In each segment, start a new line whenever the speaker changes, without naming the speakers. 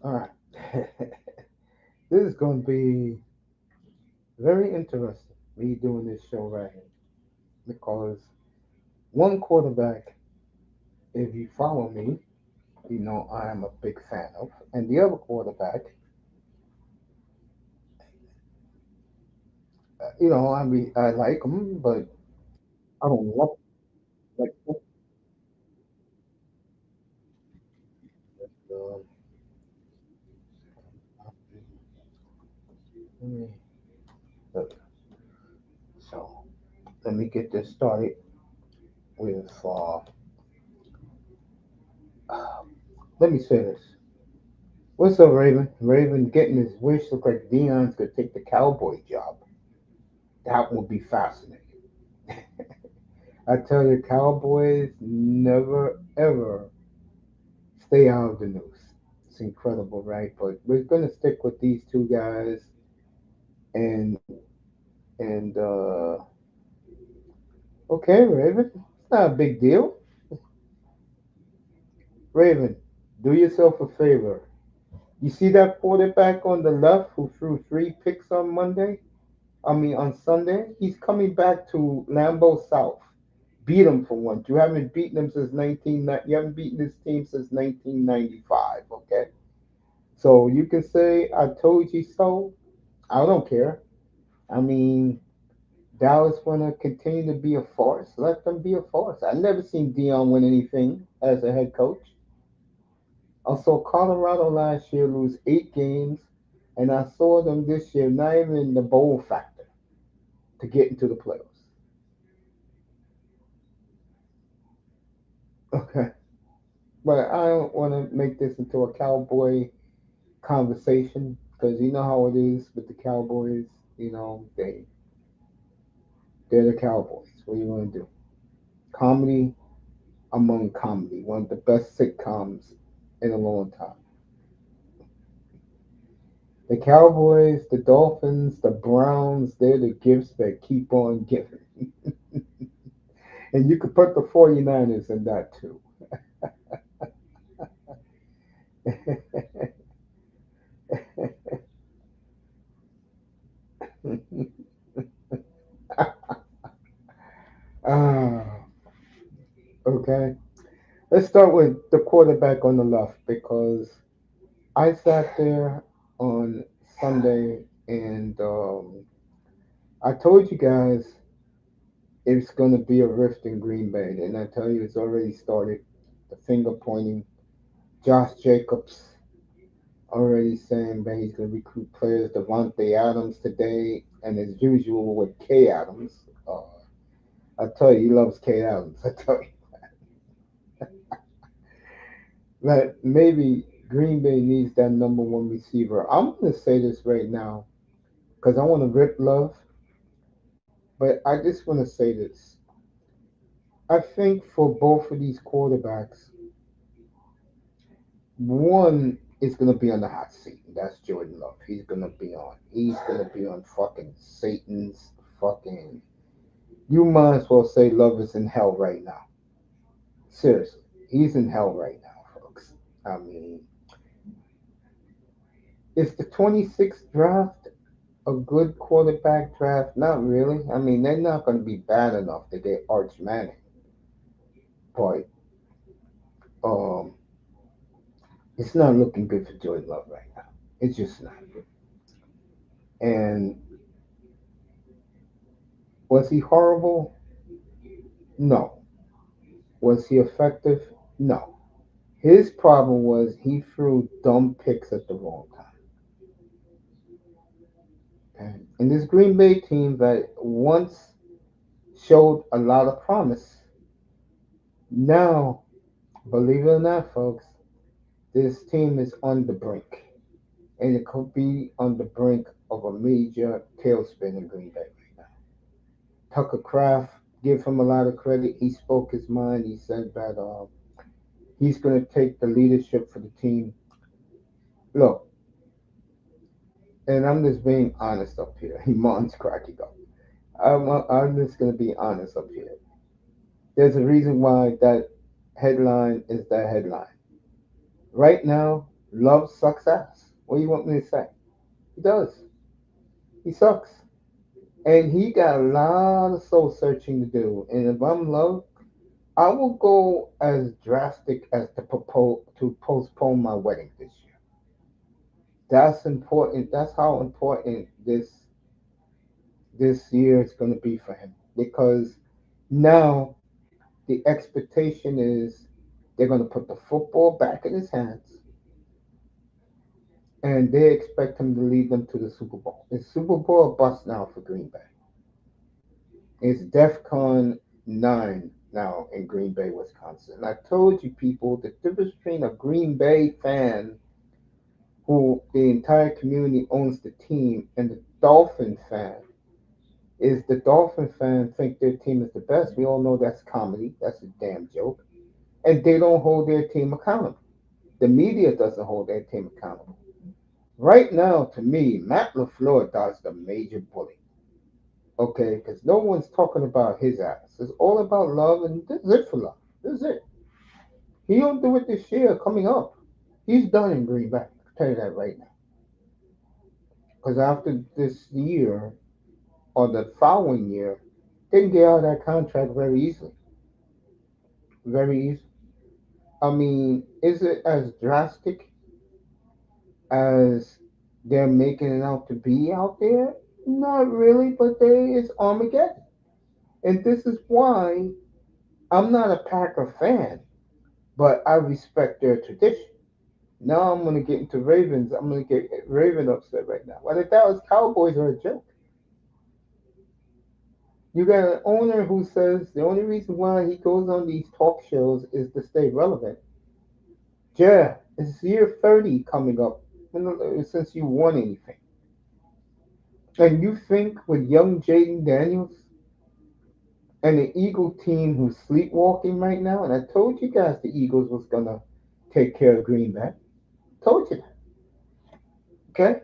All right. This is going to be very interesting, me doing this show right here. Because one quarterback, if you follow me, you know I am a big fan of. And the other quarterback, I like him, but I don't love him. Like, uh, let me, look, so let me get this started with, let me say this. What's up, Raven? Raven getting his wish. Look like Dion's gonna take the cowboy job. That would be fascinating. I tell you, Cowboys never ever stay out of the news. It's incredible, right? But we're gonna stick with these two guys, and and okay, Raven, it's not a big deal. Raven, do yourself a favor. You see that quarterback on the left who threw 3 picks on Monday? I mean, on Sunday, he's coming back to Lambeau South. Beat him for once. You haven't beaten him since 19. You haven't beaten this team since 1995. Okay, so you can say I told you so. I don't care. I mean, Dallas gonna continue to be a force. Let them be a force. I never seen Dion win anything as a head coach. I saw Colorado last year lose 8 games, and I saw them this year not even in the bowl factor to get into the playoffs. Okay, but I don't want to make this into a cowboy conversation because you know how it is with the Cowboys. You know they're the Cowboys. What do you want to do? Comedy among comedy, one of the best sitcoms in a long time. The Cowboys, the Dolphins, the Browns, they're the gifts that keep on giving. And you could put the 49ers in that too. Ah, okay. Let's start with the quarterback on the left because I sat there on Sunday and I told you guys it's going to be a rift in Green Bay. And I tell you, it's already started. The finger pointing. Josh Jacobs already saying that he's going to recruit players. Devontae Adams today. And as usual with K. Adams, I tell you, he loves K. Adams. I tell you. That maybe Green Bay needs that number one receiver. I'm going to say this right now because I want to rip love, but I just want to say this. I think for both of these quarterbacks, one is going to be on the hot seat. That's Jordan Love. He's going to be on. He's going to be on fucking Satan's fucking. You might as well say Love is in hell right now. Seriously. He's in hell right now, folks. I mean, is the 26th draft a good quarterback draft? Not really. I mean, they're not going to be bad enough to get Arch Manning, but um, it's not looking good for Jordan Love right now. It's just not. And was he horrible? No. Was he effective? No. His problem was he threw dumb picks at the wrong time. Okay? And this Green Bay team that once showed a lot of promise, now, believe it or not, folks, this team is on the brink. And it could be on the brink of a major tailspin in Green Bay right now. Tucker Kraft, give him a lot of credit. He spoke his mind. He said that he's going to take the leadership for the team. Look, and I'm just being honest up here. Iman's cracking up. I'm just going to be honest up here. There's a reason why that headline is that headline. Right now, Love sucks ass. What do you want me to say? He does. He sucks. And he got a lot of soul searching to do. And if I'm Love, I will go as drastic as to postpone my wedding this year. That's important. That's how important this year is going to be for him because now the expectation is they're going to put the football back in his hands and they expect him to lead them to the Super Bowl. It's Super Bowl or bust now for Green Bay. It's DEFCON 9 now in Green Bay, Wisconsin. And I told you people the difference between a Green Bay fan who the entire community owns the team and the Dolphin fan is the Dolphin fan think their team is the best. We all know that's comedy. That's a damn joke. And they don't hold their team accountable. The media doesn't hold their team accountable. Right now, to me, Matt LaFleur does the major bully. Okay, because no one's talking about his ass. It's all about love, and this is it for love. This is it. He don't do it this year. Coming up, he's done in Green Bay. I'll tell you that right now. Because after this year or the following year, they can get out of that contract very easily. Very easily. I mean, is it as drastic as they're making it out to be out there? Not really, but there is Armageddon. And this is why I'm not a Packer fan, but I respect their tradition. Now I'm going to get into Ravens. I'm going to get Raven upset right now. Well, the Dallas Cowboys are a joke. You got an owner who says the only reason why he goes on these talk shows is to stay relevant. Yeah, it's year 30 coming up since you won anything. And you think with young Jaden Daniels and the Eagle team who's sleepwalking right now, and I told you guys the Eagles was going to take care of Green Bay. Told you that. Okay?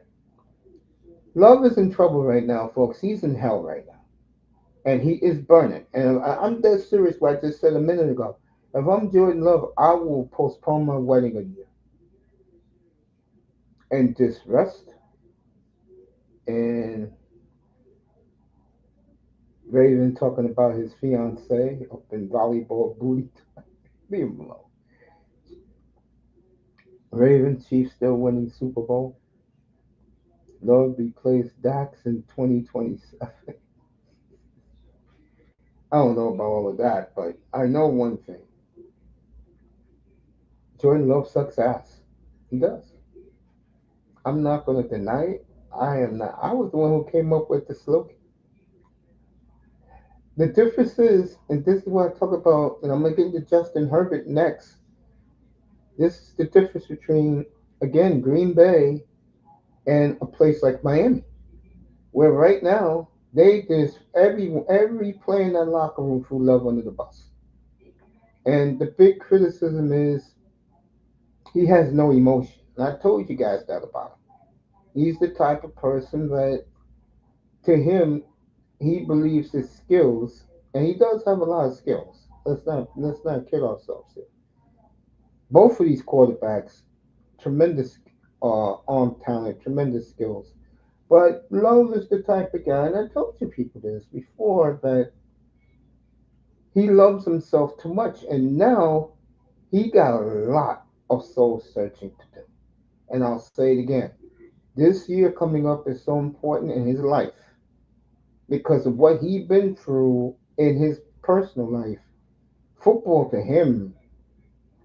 Love is in trouble right now, folks. He's in hell right now. And he is burning. And I'm dead serious what I just said a minute ago. If I'm Jordan Love, I will postpone my wedding a year and just rest. And Raven talking about his fiance up in volleyball booty. Leave him alone. Raven Chiefs still winning Super Bowl. Love replaced Dax in 2027. I don't know about all of that, but I know one thing. Jordan Love sucks ass. He does. I'm not going to deny it. I am not. I was the one who came up with the slogan. The difference is, and this is what I talk about, and I'm going to get into Justin Herbert next. This is the difference between, again, Green Bay and a place like Miami, where right now they just every player in that locker room threw love under the bus. And the big criticism is he has no emotion. And I told you guys that about him. He's the type of person that, to him, he believes his skills, and he does have a lot of skills. Let's not kid ourselves here. Both of these quarterbacks, tremendous arm talent, tremendous skills. But Love is the type of guy, and I told you people this before, that he loves himself too much, and now he got a lot of soul searching to do. And I'll say it again. This year coming up is so important in his life because of what he been through in his personal life. Football to him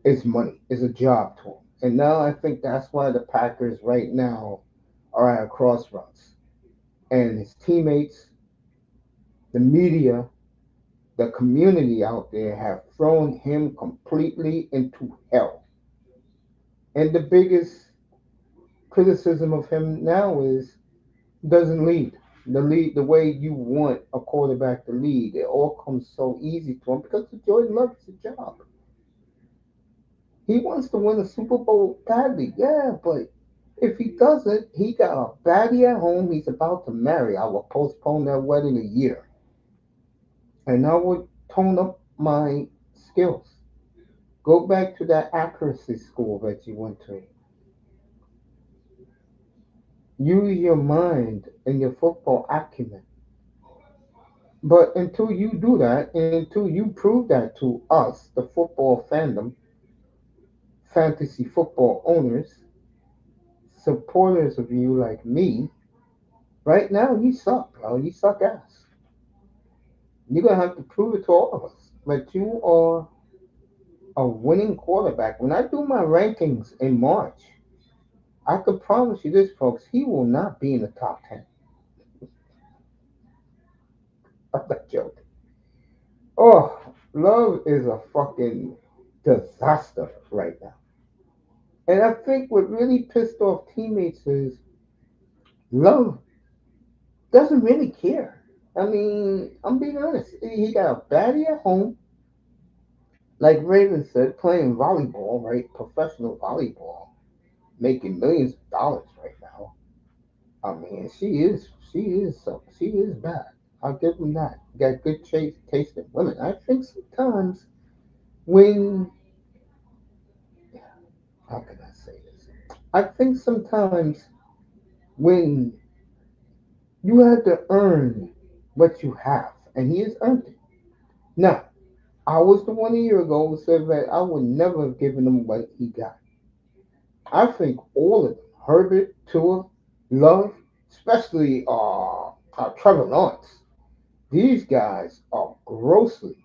is money, is a job to him. And now I think that's why the Packers right now are at a crossroads. And his teammates, the media, the community out there have thrown him completely into hell. And the biggest criticism of him now is doesn't lead. The way you want a quarterback to lead. It all comes so easy to him because Jordan Love is a job. He wants to win a Super Bowl badly, yeah, but if he doesn't, he got a baddie at home he's about to marry. I will postpone that wedding a year. And I would tone up my skills. Go back to that accuracy school that you went to. Use your mind and your football acumen. But until you do that, and until you prove that to us, the football fandom, fantasy football owners, supporters of you like me, right now you suck, bro. You suck ass. You're gonna have to prove it to all of us. But you are a winning quarterback. When I do my rankings in March, I can promise you this, folks, he will not be in the top 10. I'm not joking. Oh, Love is a fucking disaster right now. And I think what really pissed off teammates is Love doesn't really care. I mean, I'm being honest. He got a baddie at home, like Raven said, playing volleyball, right? Professional volleyball, making millions of dollars right now. I mean, she is bad. I'll give him that. Got good taste in women. I think sometimes when, how can I say this? I think sometimes when you have to earn what you have, and he has earned it. Now, I was the one a year ago who said that I would never have given him what he got. I think all of them, Herbert, Tua, Love, especially Trevor Lawrence, these guys are grossly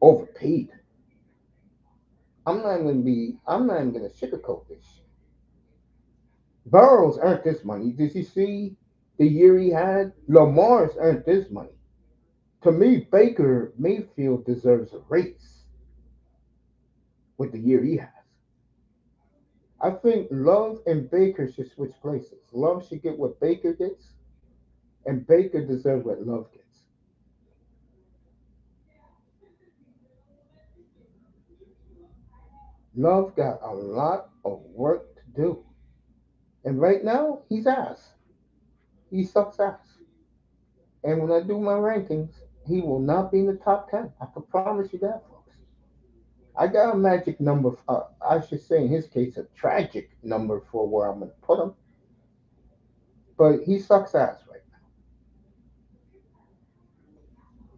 overpaid. I'm not even gonna sugarcoat this shit. Burrows earned this money. Did you see the year he had? Lamar's earned this money. To me, Baker Mayfield deserves a raise with the year he has. I think Love and Baker should switch places. Love should get what Baker gets, and Baker deserves what Love gets. Love got a lot of work to do. And right now, he's ass. He sucks ass. And when I do my rankings, he will not be in the top 10. I can promise you that, folks. I got a magic number, I should say in his case, a tragic number for where I'm going to put him. But he sucks ass right now.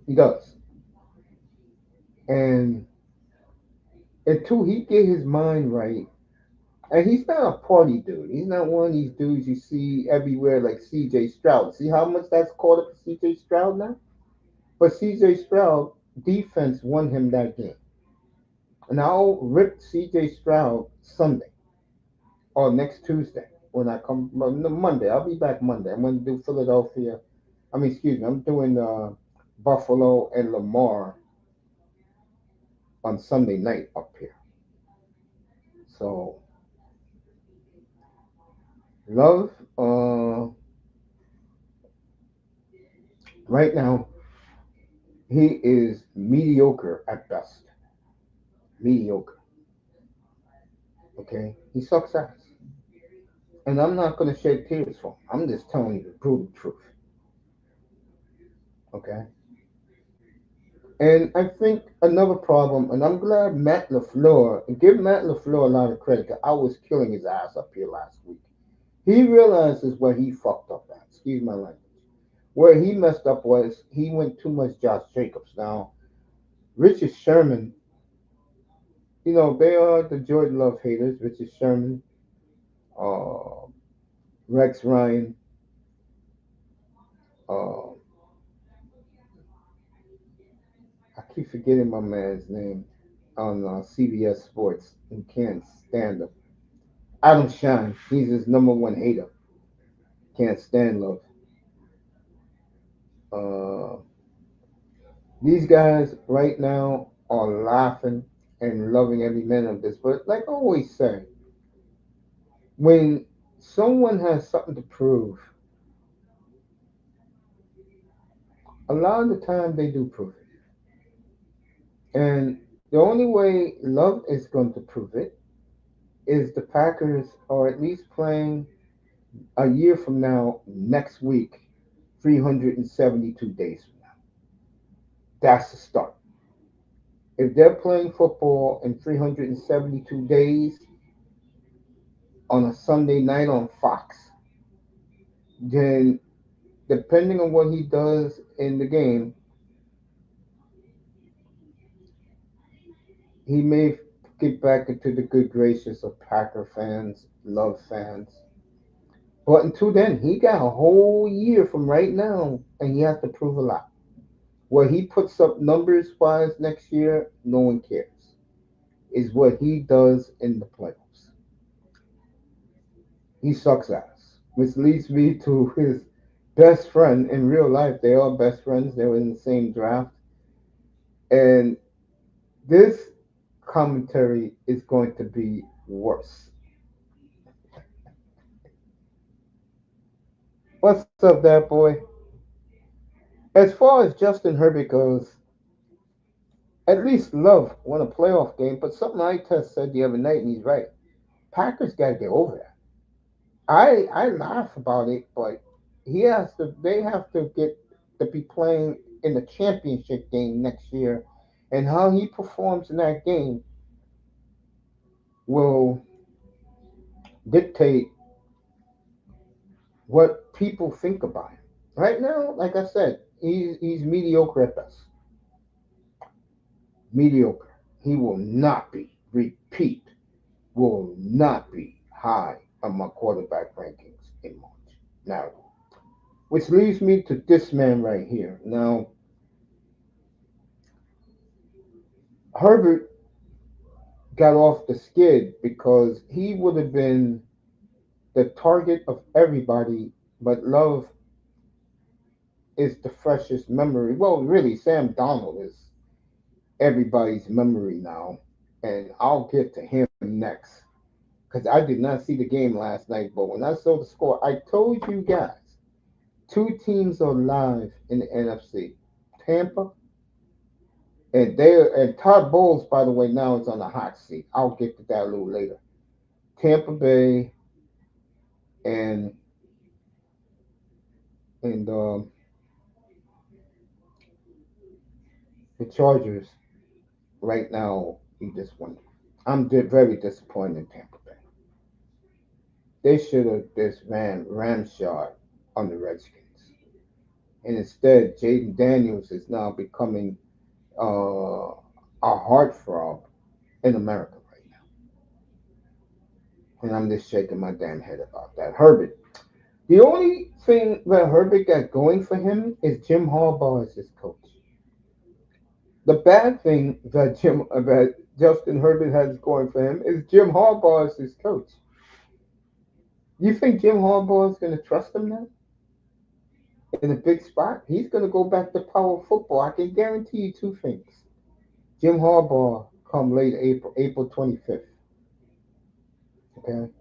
He does. And until he get his mind right, and he's not a party dude. He's not one of these dudes you see everywhere like C.J. Stroud. See how much that's caught up to C.J. Stroud now? But C.J. Stroud defense won him that game. And I'll rip C.J. Stroud Sunday or next Tuesday when I come. Well, no, Monday. I'll be back Monday. I'm going to do Philadelphia. I mean, excuse me. I'm doing Buffalo and Lamar on Sunday night up here. So Love, right now he is mediocre at best. Mediocre. Okay, he sucks ass, and I'm not going to shed tears for him. I'm just telling you the brutal truth. Okay. And I think another problem, and I'm glad Matt LaFleur, and give Matt LaFleur a lot of credit, 'cause I was killing his ass up here last week. He realizes where he fucked up at. Excuse my language. Where he messed up was he went too much Josh Jacobs. Now, Richard Sherman, they are the Jordan Love haters. Richard Sherman, uh, Rex Ryan, uh, I keep forgetting my man's name on CBS Sports and can't stand him. Adam Shine, he's his number one hater. Can't stand Love. Uh, these guys right now are laughing and loving every minute of this. But like I always say, when someone has something to prove, a lot of the time they do prove it. And the only way Love is going to prove it is the Packers are at least playing a year from now, next week, 372 days from now. That's the start. If they're playing football in 372 days on a Sunday night on Fox, then depending on what he does in the game, he may get back into the good graces of Packer fans, Love fans. But until then, he got a whole year from right now, and he has to prove a lot. Where he puts up numbers wise next year, no one cares. Is what he does in the playoffs. He sucks ass. Which leads me to his best friend in real life. They are best friends. They were in the same draft. And this commentary is going to be worse. What's up, that boy? As far as Justin Herbert goes, at least Love won a playoff game, but something I just said the other night, and he's right. Packers got to get over that. I laugh about it, but he has to. They have to get to be playing in the championship game next year, and how he performs in that game will dictate what people think about him. Right now, like I said, he's mediocre at best. Mediocre. He will not be. Repeat. Will not be high on my quarterback rankings in March. Now, which leads me to this man right here. Now, Herbert got off the skid because he would have been the target of everybody, but Love is the freshest memory. Well, really, Sam Donald is everybody's memory now, and I'll get to him next because I did not see the game last night, but when I saw the score, I told you guys two teams are live in the NFC. Tampa and Todd Bowles, by the way, now is on the hot seat. I'll get to that a little later. Tampa Bay and and the Chargers right now in this one. Very disappointed in Tampa Bay. They should have just ran ramshot on the Redskins, and instead, Jaden Daniels is now becoming a heartthrob in America right now, and I'm just shaking my damn head about that. Herbert. The only thing that Herbert got going for him is Jim Harbaugh as his coach. The bad thing that Justin Herbert has going for him is Jim Harbaugh as his coach. You think Jim Harbaugh is going to trust him now in a big spot? He's going to go back to power football. I can guarantee you two things. Jim Harbaugh come late April, April 25th. Okay,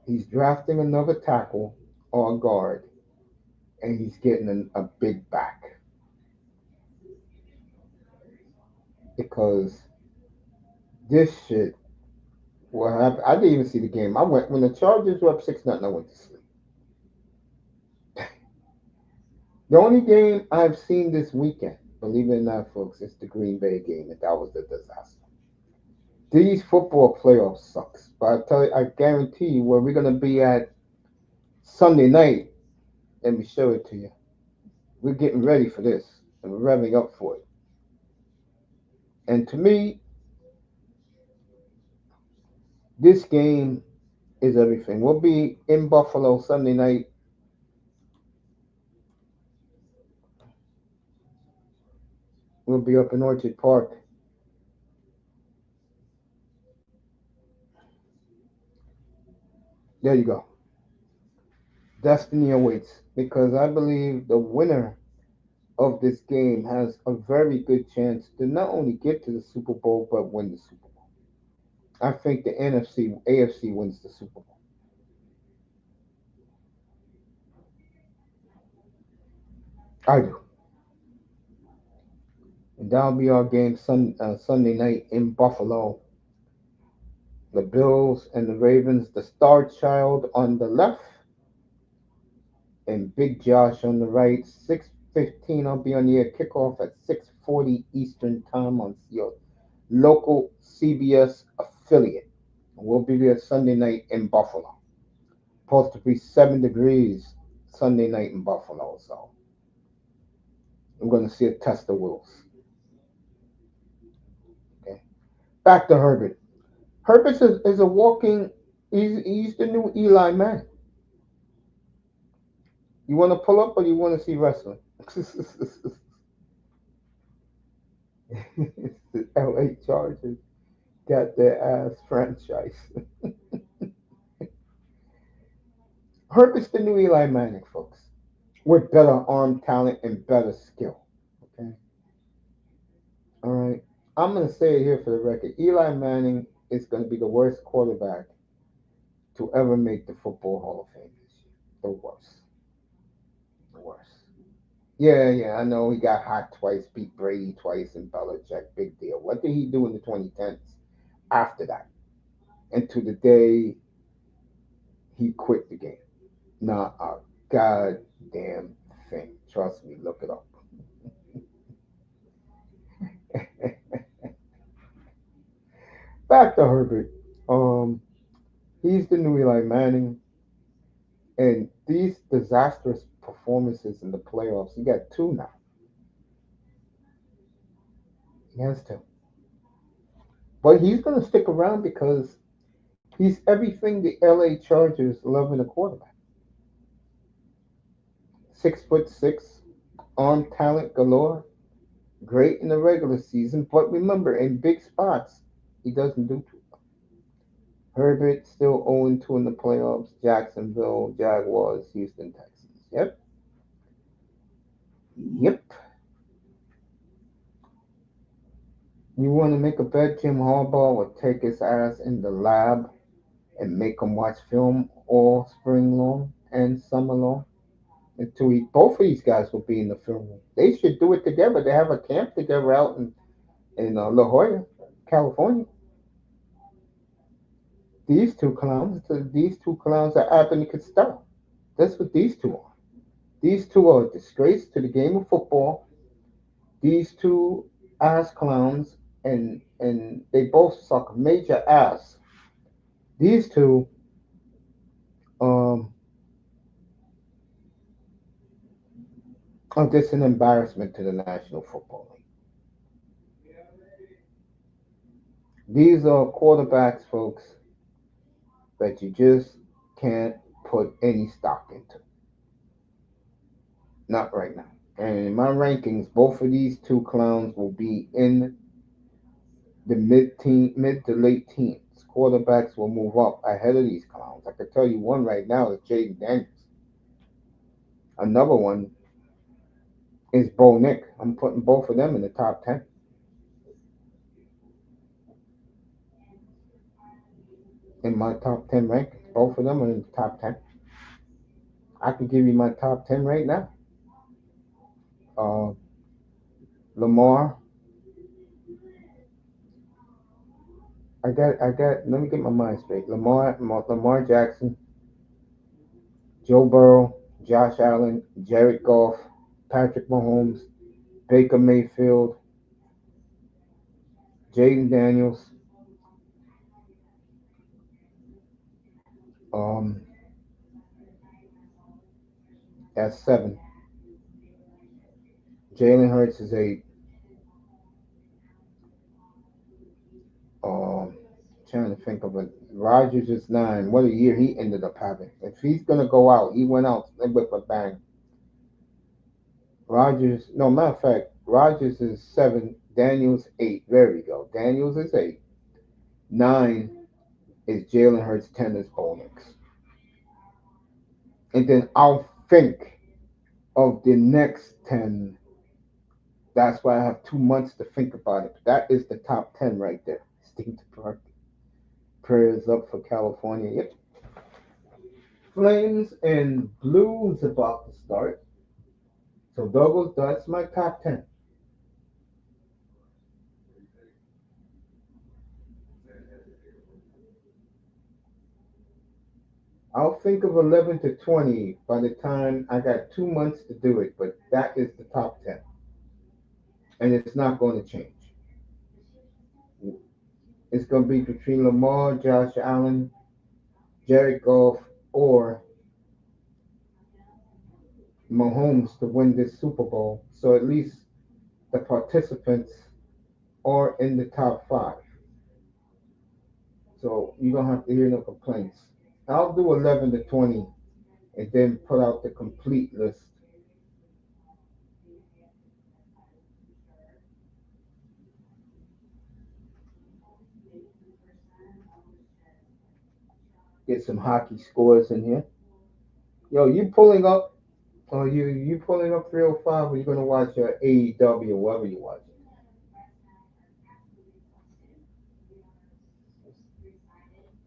he's drafting another tackle or a guard, and he's getting a big back because this shit. Well, I didn't even see the game. I went when the Chargers were up 6-0. I went to sleep. The only game I've seen this weekend, believe it or not, folks, is the Green Bay game, and that was a disaster. These football playoffs sucks, but I guarantee you, where we're gonna be at Sunday night, let me show it to you. We're getting ready for this, and we're revving up for it. And to me, this game is everything. We'll be in Buffalo Sunday night. We'll be up in Orchard Park. There you go. Destiny awaits because I believe the winner of this game has a very good chance to not only get to the Super Bowl but win the Super Bowl. I think the NFC AFC wins the Super Bowl. I do, and that'll be our game Sunday night in Buffalo. The Bills and the Ravens, the star child on the left, and Big Josh on the right. 6:15. I'll be on the air. Kickoff at 6:40 Eastern Time on your local CBS affiliate. We'll be there Sunday night in Buffalo. Supposed to be 7 degrees Sunday night in Buffalo. So I'm going to see a test of wills. Okay. Back to Herbert. Herbert is a walking. He's the new Eli Manning. You want to pull up or you want to see wrestling? The LA Chargers got their ass franchise. Herbert's the new Eli Manning, folks, with better arm talent and better skill. Okay, all right. I'm gonna say it here for the record. Eli Manning is gonna be the worst quarterback to ever make the Football Hall of Fame this year. The worst. The worst. Yeah, yeah, I know he got hot twice, beat Brady twice, and Belichick. Big deal. What did he do in the 2010s after that? And to the day he quit the game. Not a goddamn thing. Trust me, look it up. Back to Herbert. Um, he's the new Eli Manning, and these disastrous performances in the playoffs. He got two now. He has two, but he's gonna stick around because he's everything the LA Chargers love in a quarterback. 6'6", arm talent galore, great in the regular season, but remember in big spots he doesn't do too. Herbert still 0-2 in the playoffs. Jacksonville Jaguars, Houston Texans. Yep, yep. You want to make a bet Jim Harbaugh will take his ass in the lab and make him watch film all spring long and summer long until both of these guys will be in the film room. They should do it together. They have a camp together out in La Jolla, California. These two clowns are Abbott and Costello. That's what these two are. These two are a disgrace to the game of football. These two ass clowns, and they both suck major ass. These two um, are just an embarrassment to the National Football League. These are quarterbacks, folks, that you just can't put any stock into. Not right now. And in my rankings, both of these two clowns will be in the mid to late teens. Quarterbacks will move up ahead of these clowns. I could tell you one right now is Jaden Daniels. Another one is Bo Nick. I'm putting both of them in the top 10. In my top 10 rankings. Both of them are in the top 10. I can give you my top 10 right now. Uh, Lamar. let me get my mind straight. Lamar Jackson, Joe Burrow, Josh Allen, Jared Goff, Patrick Mahomes, Baker Mayfield, Jaden Daniels, um, at 7. Jalen Hurts is 8. Um, Trying to think of it. Rodgers is 9. What a year he ended up having. If he's gonna go out, he went out with a bang. Rodgers, no matter of fact, Rodgers is 7. Daniels 8. There we go. Daniels is 8. 9 is Jalen Hurts. 10 is Bonix. And then I'll think of the next 10. That's why I have 2 months to think about it. That is the top 10 right there. Steve Park. Prayers up for California. Yep. Flames and Blues about to start. So Douglas, that's my top 10. I'll think of 11 to 20 by the time I got 2 months to do it, but that is the top 10. And it's not going to change. It's going to be between Lamar, Josh Allen, Jared Goff, or Mahomes to win this Super Bowl. So at least the participants are in the top five. So you don't have to hear no complaints. I'll do 11 to 20 and then put out the complete list. Get some hockey scores in here. Yo, you pulling up? Or you pulling up 305? Or you gonna watch AEW or whatever you watch?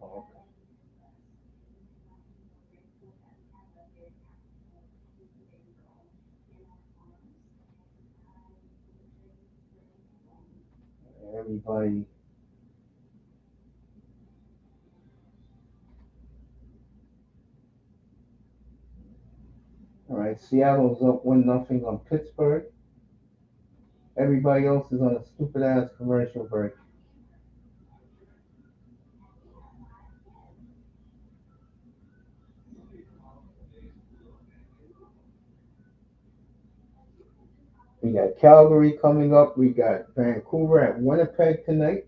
Oh, okay. Everybody. All right. Seattle's up 1-0 on Pittsburgh. Everybody else is on a stupid ass commercial break. We got Calgary coming up. We got Vancouver at Winnipeg tonight.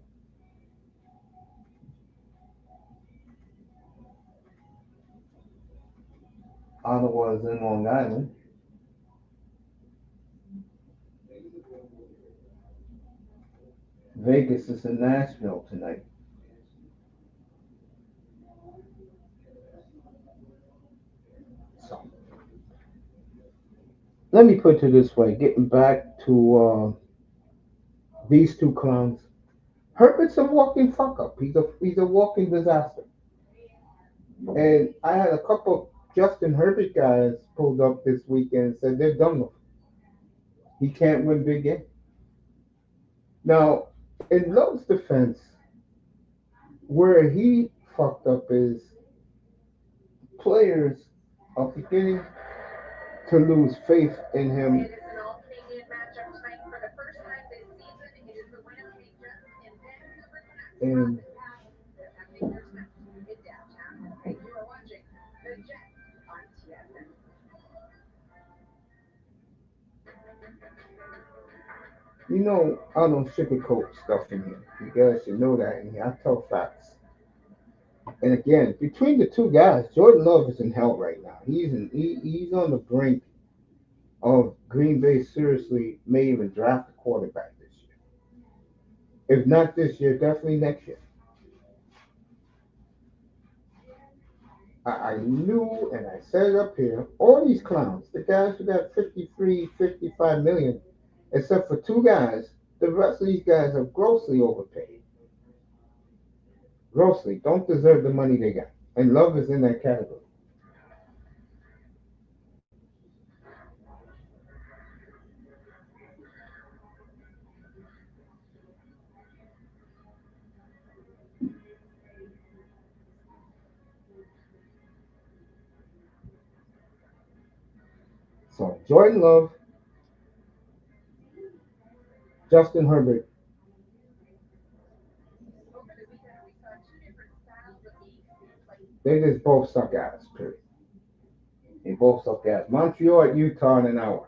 Ottawa is in Long Island. Vegas is in Nashville tonight. So let me put it this way: getting back to these two clowns. Herbert's a walking fuck up. He's a walking disaster. And I had a couple Justin Herbert guys pulled up this weekend and said they're done with him. He can't win big games. Now, in Love's defense, where he fucked up is players are beginning to lose faith in him. And I don't sugarcoat stuff in here. You guys should know that in here. I tell facts. And again, between the two guys, Jordan Love is in hell right now. He's on the brink of Green Bay seriously may even draft a quarterback this year. If not this year, definitely next year. I knew and I said it up here, all these clowns, the guys who got 53, 55 million, except for two guys, the rest of these guys are grossly overpaid. Grossly. Don't deserve the money they got. And Love is in that category. So Jordan Love, Justin Herbert, they just both suck ass, period. They both suck ass. Montreal at Utah in an hour.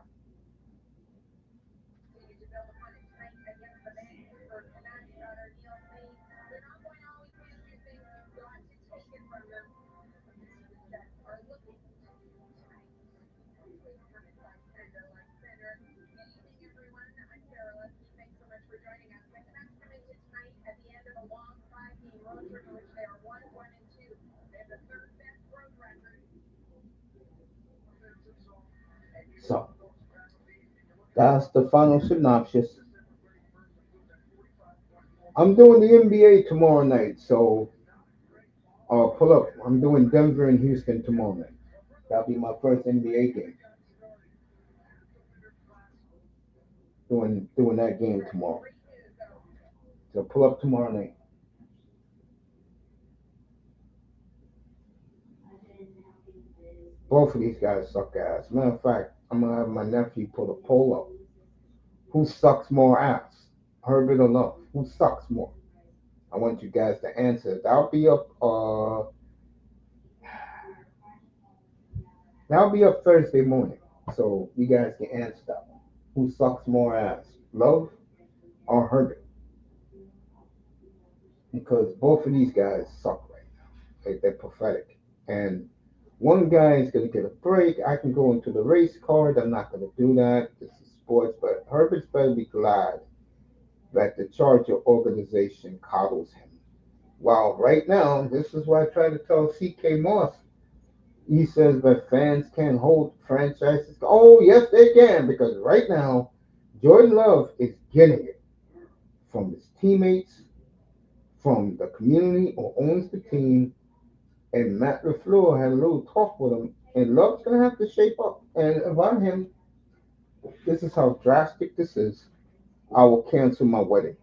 So that's the final synopsis. I'm doing the NBA tomorrow night, so pull up. I'm doing Denver and Houston tomorrow night. That'll be my first NBA game. Doing that game tomorrow. So pull up tomorrow night. Both of these guys suck ass. Matter of fact, I'm gonna have my nephew put a poll up. Who sucks more ass? Herbert or Love? Who sucks more? I want you guys to answer. That'll be up Thursday morning. So you guys can answer that one. Who sucks more ass, Love or Herbert? Because both of these guys suck right now. They're pathetic. And one guy is going to get a break. I can go into the race card. I'm not going to do that. This is sports. But Herbert's better be glad that the Charger organization coddles him. While right now, this is what I try to tell C.K. Moss. He says that fans can't hold franchises. Oh, yes, they can. Because right now, Jordan Love is getting it from his teammates, from the community who owns the team, and Matt LaFleur had a little talk with him, and Love's gonna have to shape up. And if I'm him, this is how drastic this is. I will cancel my wedding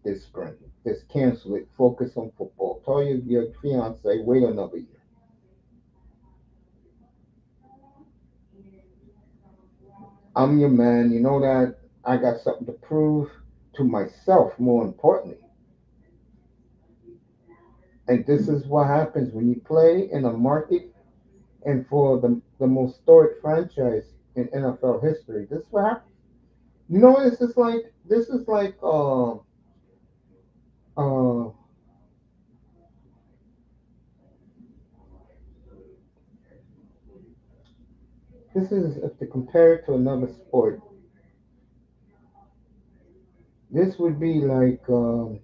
this spring. Just cancel it. Focus on football. Tell your fiance wait another year. I'm your man. You know that. I got something to prove to myself. More importantly, and this is what happens when you play in a market and for the most storied franchise in NFL history. This is what happens. You know, uh, this is if to compare it to another sport. This would be like I'm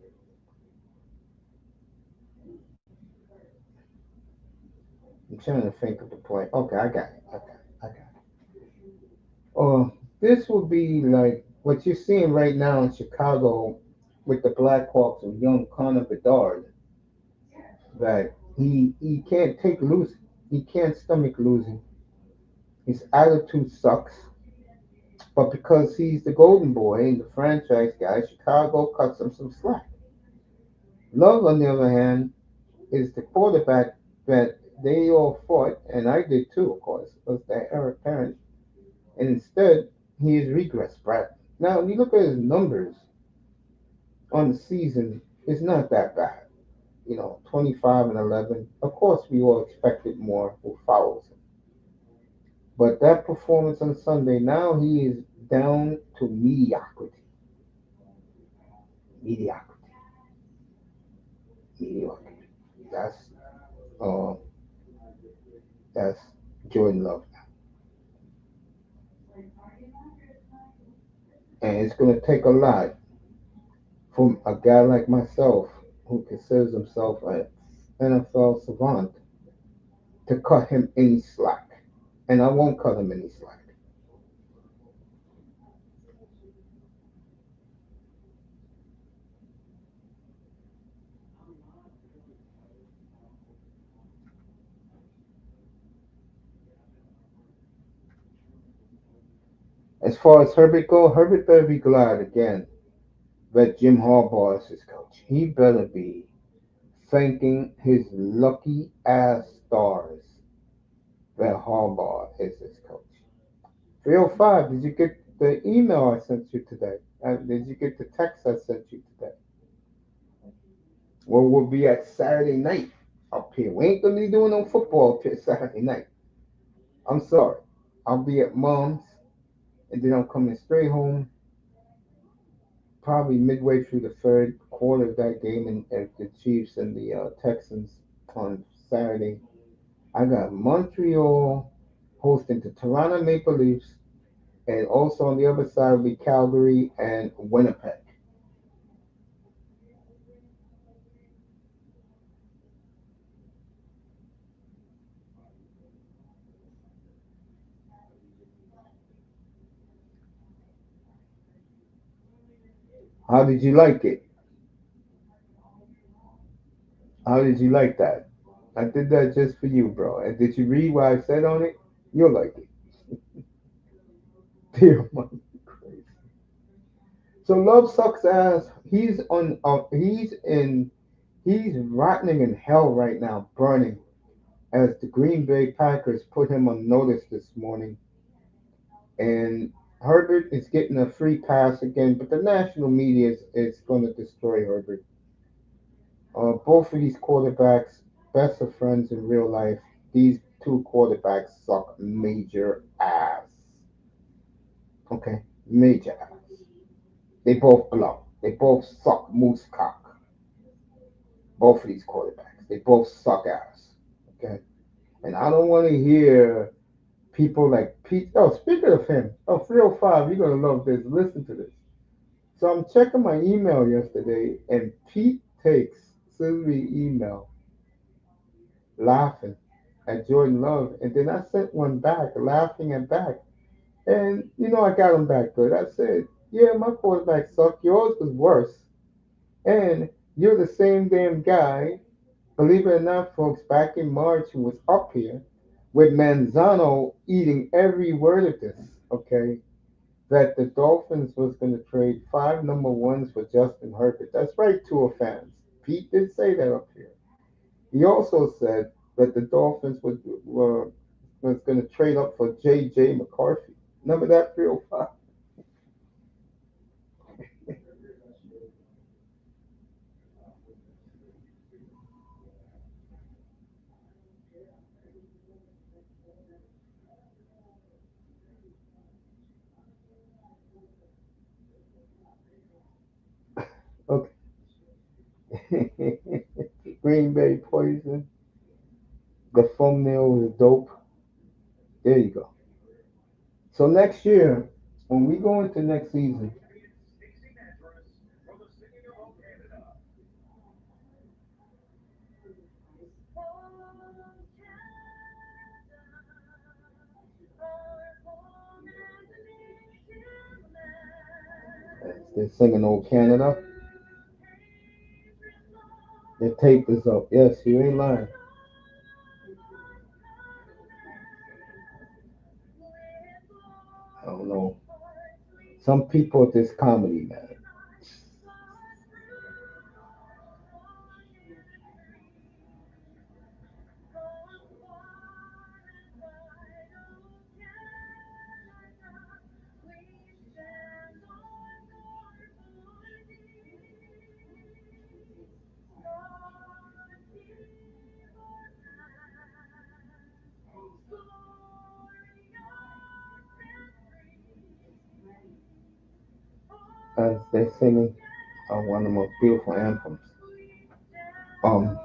trying to think of the point. Okay, I got it. I got it. This would be like what you're seeing right now in Chicago with the Blackhawks and young Connor Bedard. That he can't take losing. He can't stomach losing. His attitude sucks. But because he's the golden boy and the franchise guy, Chicago cuts him some slack. Love, on the other hand, is the quarterback that they all fought, and I did too, of course, was the heir apparent. And instead, he has regressed, Brad. Now, when you look at his numbers on the season, it's not that bad. 25 and 11. Of course, we all expected more who follows him. But that performance on Sunday, now he is down to mediocrity. Mediocrity. Mediocrity. That's uh, that's Jordan Love. And it's going to take a lot from a guy like myself who considers himself an NFL savant to cut him any slack. And I won't cut him any slack. As far as Herbert go, Herbert better be glad again that Jim Harbaugh is his coach. He better be thanking his lucky ass stars that Harbaugh is his coach. 305, did you get the email I sent you today? Did you get the text I sent you today? Well, we'll be at Saturday night up here. We ain't gonna be doing no football till Saturday night. I'm sorry. I'll be at mom's, and then I'm coming straight home, probably midway through the third quarter of that game, and the Chiefs and the Texans on Saturday. I got Montreal hosting the Toronto Maple Leafs, and also on the other side will be Calgary and Winnipeg. How did you like it? How did you like that? I did that just for you, bro. And did you read what I said on it? You'll like it. Dear money, crazy. So Love sucks ass. He's on. He's rotting in hell right now, burning. As the Green Bay Packers put him on notice this morning, and Herbert is getting a free pass again, but the national media is going to destroy Herbert. Both of these quarterbacks, best of friends in real life. These two quarterbacks suck major ass. Okay, major ass. They both blow. They both suck moose cock. Both of these quarterbacks. They both suck ass. Okay, and I don't want to hear people like Pete. Oh, speaking of him, oh, 305, you're gonna love this. Listen to this. So I'm checking my email yesterday, and Pete takes Sylvie's email laughing at Jordan Love, and then I sent one back, laughing and back. And I got him back good. I said, "Yeah, my quarterback sucked. Yours was worse, and you're the same damn guy." Believe it or not, folks, back in March, who was up here with Manzano eating every word of this. Okay, that the Dolphins was going to trade five number ones for Justin Herbert. That's right, Tour fans. Pete did say that up here. He also said that the Dolphins was going to trade up for J.J. McCarthy. Remember that 305? Okay. Green Bay Poison. The thumbnail was dope. There you go. So next year, when we go into next season, they're singing Old Canada. The tape is up. Yes, you ain't lying. I don't know. Some people, this comedy, man. As they're singing one of the most beautiful anthems. Um,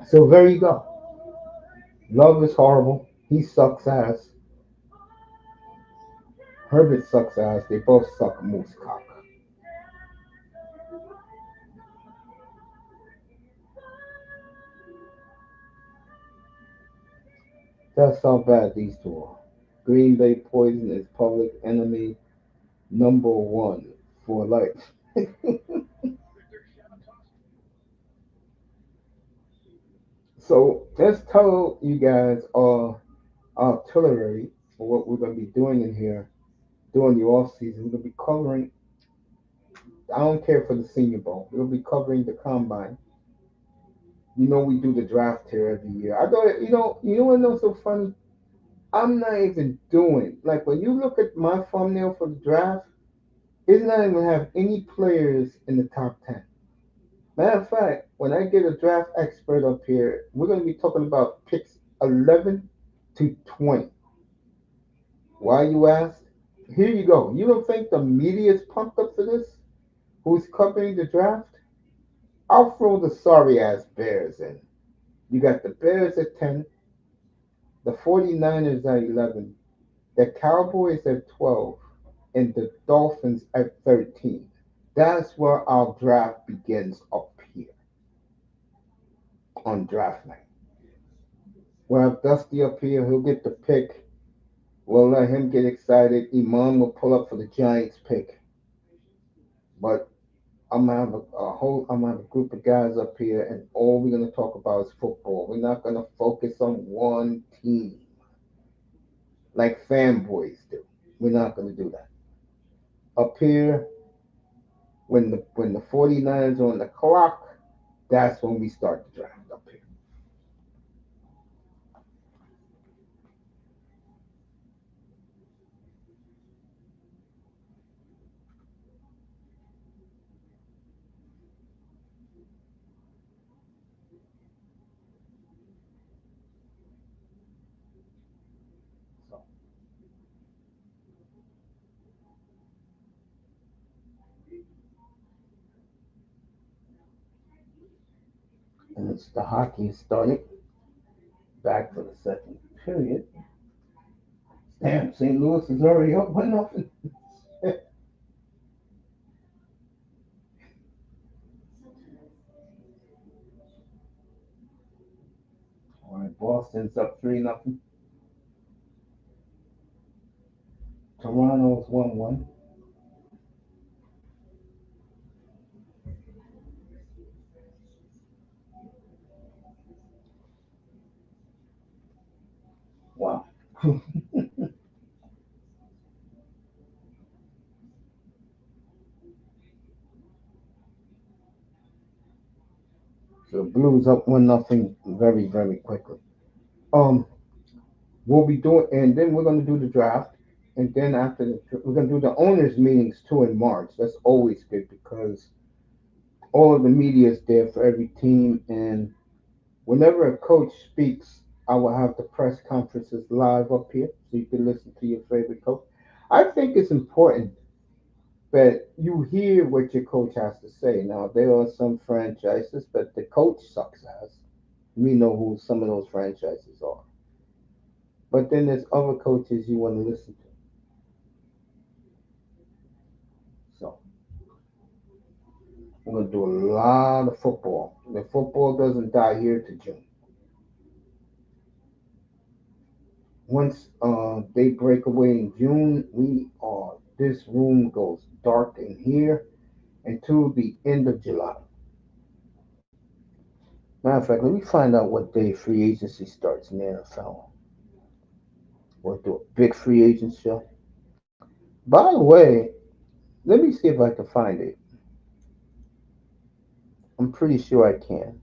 so there you go. Love is horrible. He sucks ass. Herbert sucks ass. They both suck moose cock. That's how bad these two are. Green Bay Poison is public enemy number one for life. So let's tell you guys our artillery for what we're going to be doing in here during the off season. We're going to be covering. I don't care for the Senior Bowl. We'll be covering the combine. We do the draft here every year. I don't. What's so funny? I'm not even doing like when you look at my thumbnail for the draft. It's not even have any players in the top 10. Matter of fact, when I get a draft expert up here, we're going to be talking about picks 11 to 20. Why, you ask? Here you go. You don't think the media is pumped up for this? Who's covering the draft? I'll throw the sorry ass Bears in. You got the Bears at 10, the 49ers at 11, the Cowboys at 12, and the Dolphins at 13. That's where our draft begins up here on draft night. We'll have Dusty up here. He'll get the pick. We'll let him get excited. Iman will pull up for the Giants pick. But I'm gonna have I'm gonna have a group of guys up here, and all we're gonna talk about is football. We're not gonna focus on one team like fanboys do. We're not gonna do that. Up here, when the 49ers are on the clock, that's when we start the draft up here. So since the hockey started back for the second period. Damn, St. Louis is already up 1-0. All right, Boston's up 3-0. Toronto's 1-1. Wow. So the Blues up 1-0 very, very quickly. Um, we'll be doing, and then we're gonna do the draft, and then after we're gonna do the owners meetings too in March. That's always good because all of the media is there for every team, and whenever a coach speaks, I will have the press conferences live up here so you can listen to your favorite coach. I think it's important that you hear what your coach has to say. Now, there are some franchises that the coach sucks ass. We know who some of those franchises are. But then there's other coaches you want to listen to. So we're going to do a lot of football. The football doesn't die here to June. Once they break away in June, this room goes dark in here until the end of July. Matter of fact, let me find out what day free agency starts in the NFL. We'll do a big free agent show. By the way, let me see if I can find it. I'm pretty sure I can.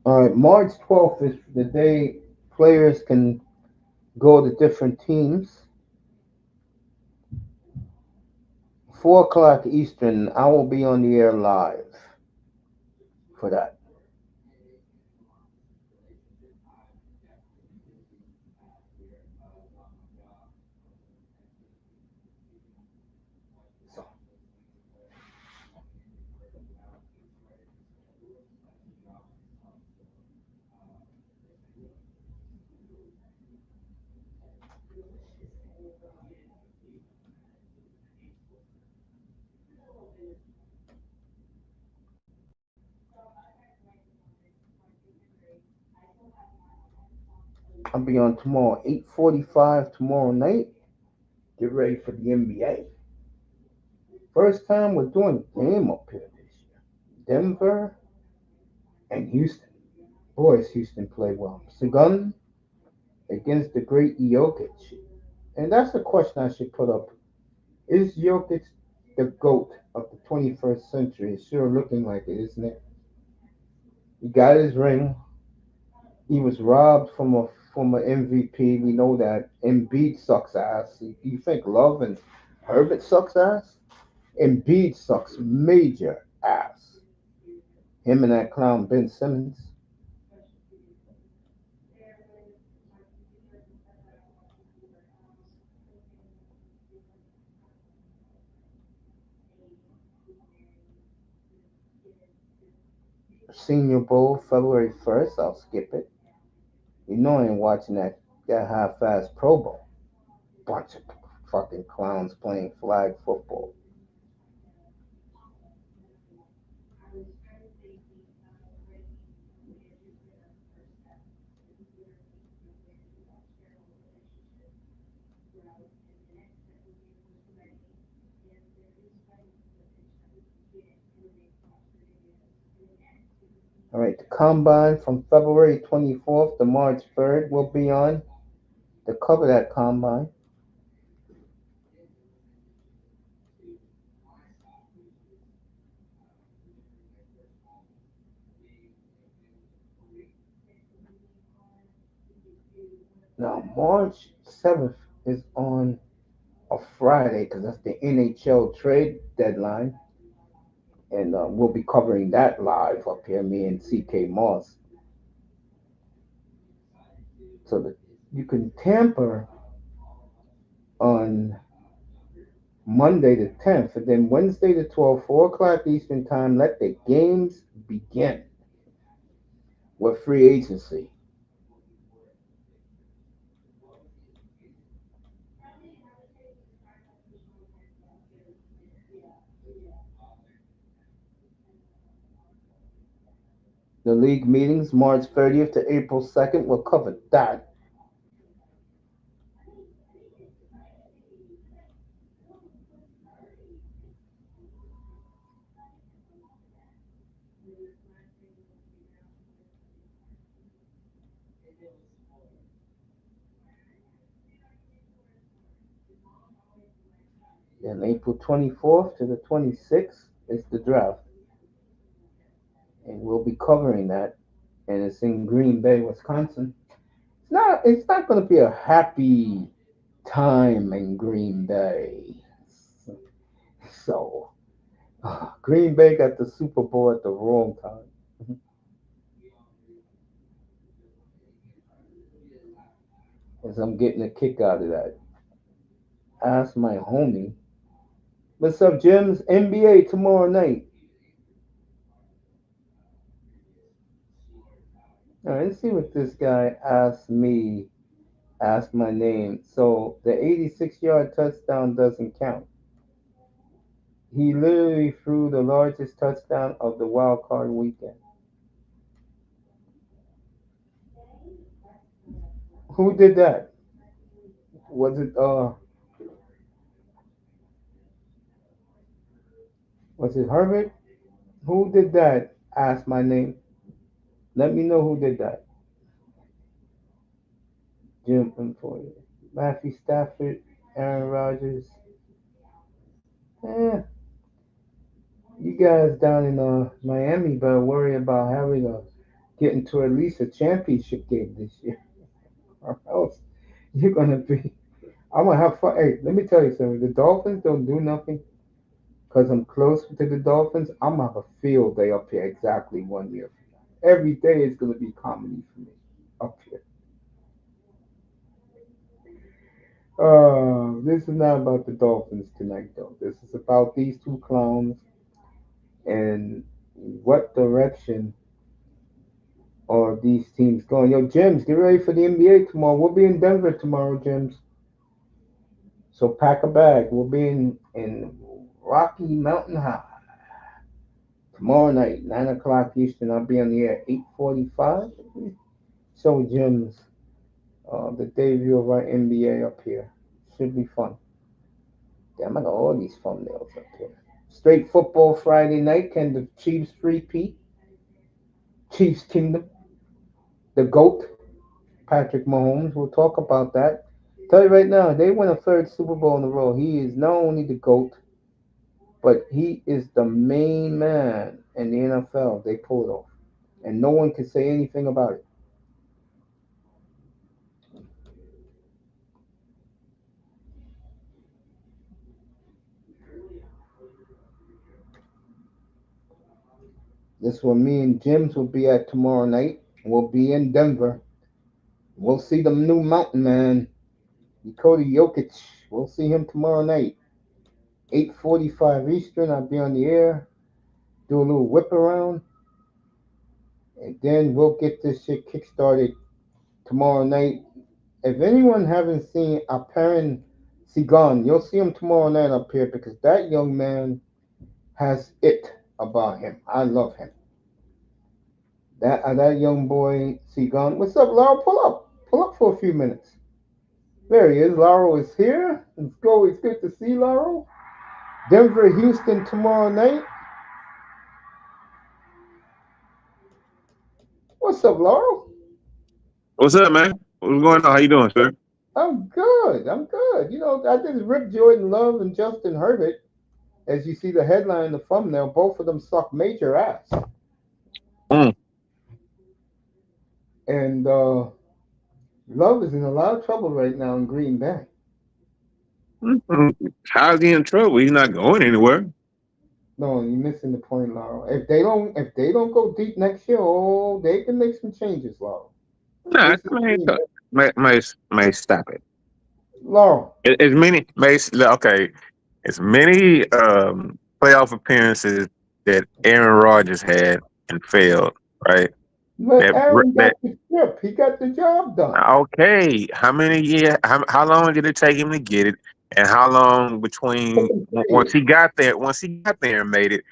All right, March 12th is the day players can go to different teams. 4 o'clock Eastern, I will be on the air live for that. So, I'll be on tomorrow, 8:45 tomorrow night. Get ready for the NBA. First time we're doing a game up here this year. Denver and Houston. Boys, Houston played well. Sagan against the great Jokic. And that's the question I should put up. Is Jokic the GOAT of the 21st century? It's sure looking like it, isn't it? He got his ring. He was robbed from an MVP. We know that Embiid sucks ass. You think Love and Herbert sucks ass? Embiid sucks major ass. Him and that clown Ben Simmons. Senior Bowl, February 1st. I'll skip it. You know I ain't watching that half-ass Pro Bowl. Bunch of fucking clowns playing flag football. All right, the combine from February 24th to March 3rd will be on to cover that combine. Now, March 7th is on a Friday because that's the NHL trade deadline. And we'll be covering that live up here, me and CK Moss. So that you can tamper on Monday the 10th, and then Wednesday the 12th, 4 o'clock Eastern Time, let the games begin with free agency. The league meetings, March 30th to April 2nd, we'll cover that. Then April 24th to the 26th is the draft, and we'll be covering that. And it's in Green Bay, Wisconsin. It's not going to be a happy time in Green Bay. So Green Bay got the Super Bowl at the wrong time. As I'm getting a kick out of that. Ask my homie. What's up, Jim's NBA tomorrow night? All right, let's see what this guy asked me. Asked my name. So the 86-yard touchdown doesn't count. He literally threw the largest touchdown of the wild card weekend. Who did that? Was it Herbert? Who did that? Asked my name. Let me know who did that. Jim for you. Matthew Stafford, Aaron Rodgers. Eh, you guys down in Miami better worry about having a getting to at least a championship game this year, or else you're gonna be. I'm gonna have fun. Hey, let me tell you something. The Dolphins don't do nothing because I'm close to the Dolphins. I'm gonna have a field day up here exactly 1 year from now. Every day is gonna be comedy for me up here. This is not about the Dolphins tonight, though. This is about these two clowns and what direction are these teams going. Yo, James, get ready for the NBA tomorrow. We'll be in Denver tomorrow, James. So pack a bag. We'll be in Rocky Mountain High tomorrow night, 9 o'clock Eastern. I'll be on the air 8:45. So James, the debut of our NBA up here should be fun. Damn, I got all these thumbnails up here. Straight football Friday night. Can the Chiefs repeat? Chiefs Kingdom. The GOAT, Patrick Mahomes. We'll talk about that. Tell you right now, they win a third Super Bowl in a row. He is not only the GOAT, but he is the main man in the NFL. They pull it off. And no one can say anything about it. This one me and Jim's will be at tomorrow night. We'll be in Denver. We'll see the new mountain man, Nikola Jokic. We'll see him tomorrow night. 8:45 Eastern. I'll be on the air. Do a little whip around. And then we'll get this shit kickstarted tomorrow night. If anyone haven't seen Apparent Sigan, you'll see him tomorrow night up here because that young man has it about him. I love him. That young boy Sigan. What's up, Laura? Pull up. Pull up for a few minutes. There he is. Lauro is here. Let's go. It's good to see Lauro. Denver, Houston tomorrow night. What's up, Lauro?
What's up, man? What's going on? How you doing, sir?
I'm good. I'm good. I just ripped Jordan Love and Justin Herbert. As you see the headline in the thumbnail, both of them suck major ass.
Mm.
And Love is in a lot of trouble right now in Green Bay.
Mhm. How's he in trouble? He's not going anywhere.
No, you're missing the point, Laurel. If they don't go deep next year, oh, they can make some changes, Laurel.
Nah,
This is
man,
Green Bay.
may stop it.
Laurel.
As many, may okay, as many playoff appearances that Aaron Rodgers had and failed, right?
But
That
Aaron got
that
the chip. He got the job done.
okay. How many years? How long did it take him to get it? And how long
Took
between
him 3 years.
once he got there? Once he got there and made it,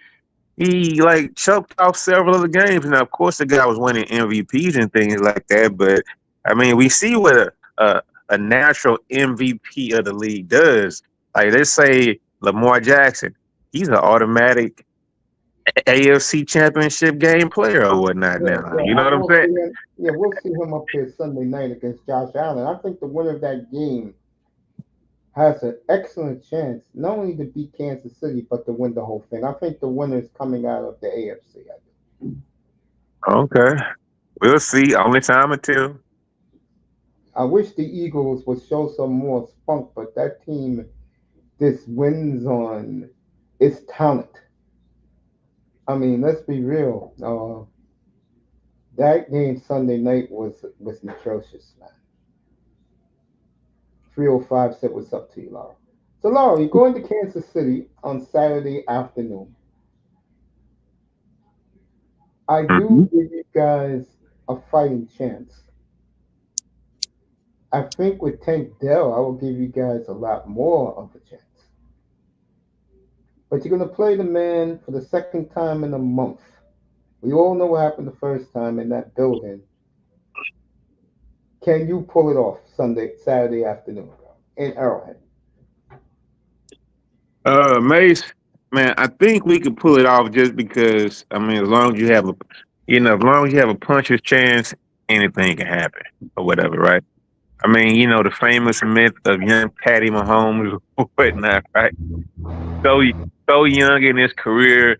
he like choked off several of the games. Now, of course, the guy was winning MVPs and things like that. But I mean, we see what a natural MVP of the league does. Like, let's say Lamar Jackson, he's an automatic AFC Championship game player or whatnot.
Yeah,
Now,
yeah,
you know
I
what I'm
will
saying?
see him. Yeah, we'll see him up here Sunday night against Josh Allen. I think the winner of that game has an excellent chance not only to beat Kansas City but to win the whole thing. I think the winner is coming out of the AFC.
Okay, we'll see. Only time until.
I wish the Eagles would show some more spunk, but that team this wins on its talent. I mean, let's be real. That game Sunday night was atrocious, man. 305 said what's up to you, Laura. So, Laura, you're going to Kansas City on Saturday afternoon. I
Mhm.
do give you guys a fighting chance. I think with Tank Dell, I will give you guys a lot more of a chance. But you're going to play the man for the second time in a month. We all know what happened the first time in that building. Can you pull it off Saturday afternoon in Arrowhead?
Mace, man, I think we could pull it off just because I mean, as long as you have a, as long as you have a puncher's chance, anything can happen or whatever, right? I mean, the famous myth of young Patty Mahomes or whatnot, right? So so young in his career,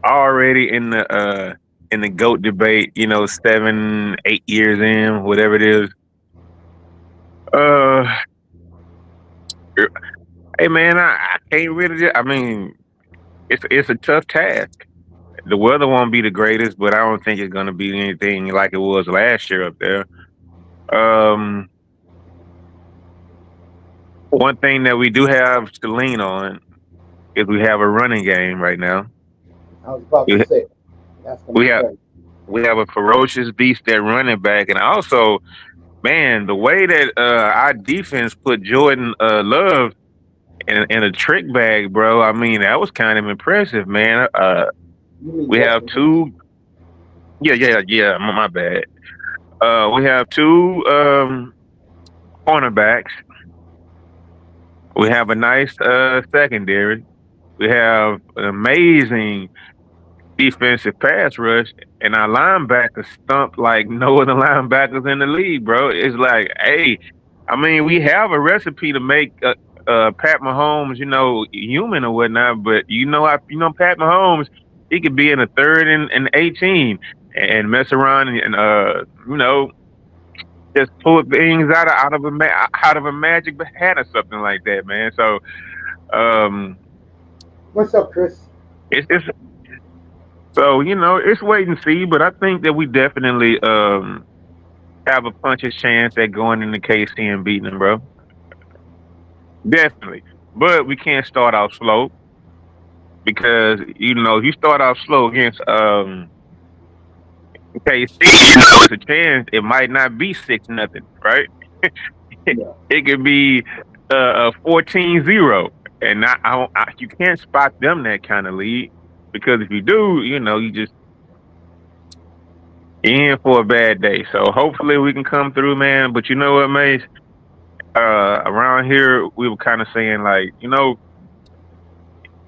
already in the goat debate. 7, 8 years in, whatever it is. Uh, hey man, I can't really. I mean, it's a tough task. The weather won't be the greatest, but I don't think it's going to be anything like it was last year up there. Um, One thing that we do have to lean on is we have a running game right now.
I was about to
We
say that's going to
we
be
have
very.
we have a ferocious beast at running back, and also, man, the way that our defense put Jordan Love in a trick bag, bro. I mean, that was kind of impressive, man.
You mean
We have
Justin Herbert?
two. Yeah, yeah, yeah. My bad. We have two cornerbacks. We have a nice secondary. We have an amazing defensive pass rush, and our linebackers stump like no other linebackers in the league, bro. It's like, hey, I mean, we have a recipe to make Pat Mahomes, human or whatnot, but Pat Mahomes, he could be in a third and 18 and mess around and just pull things out of a magic hat or something like that, man. So um,
What's up, Chris?
it's so it's wait and see, but I think that we definitely have a puncher's chance at going into KC and beating them, bro. Definitely, but we can't start off slow because if you start off slow against KC, there's a chance it might not be 6-0, right?
Yeah.
It could be 14-0, and you can't spot them that kind of lead because if you do, you just in for a bad day. So hopefully we can come through, man. But you know what, Mace? Around here we were kind of saying like,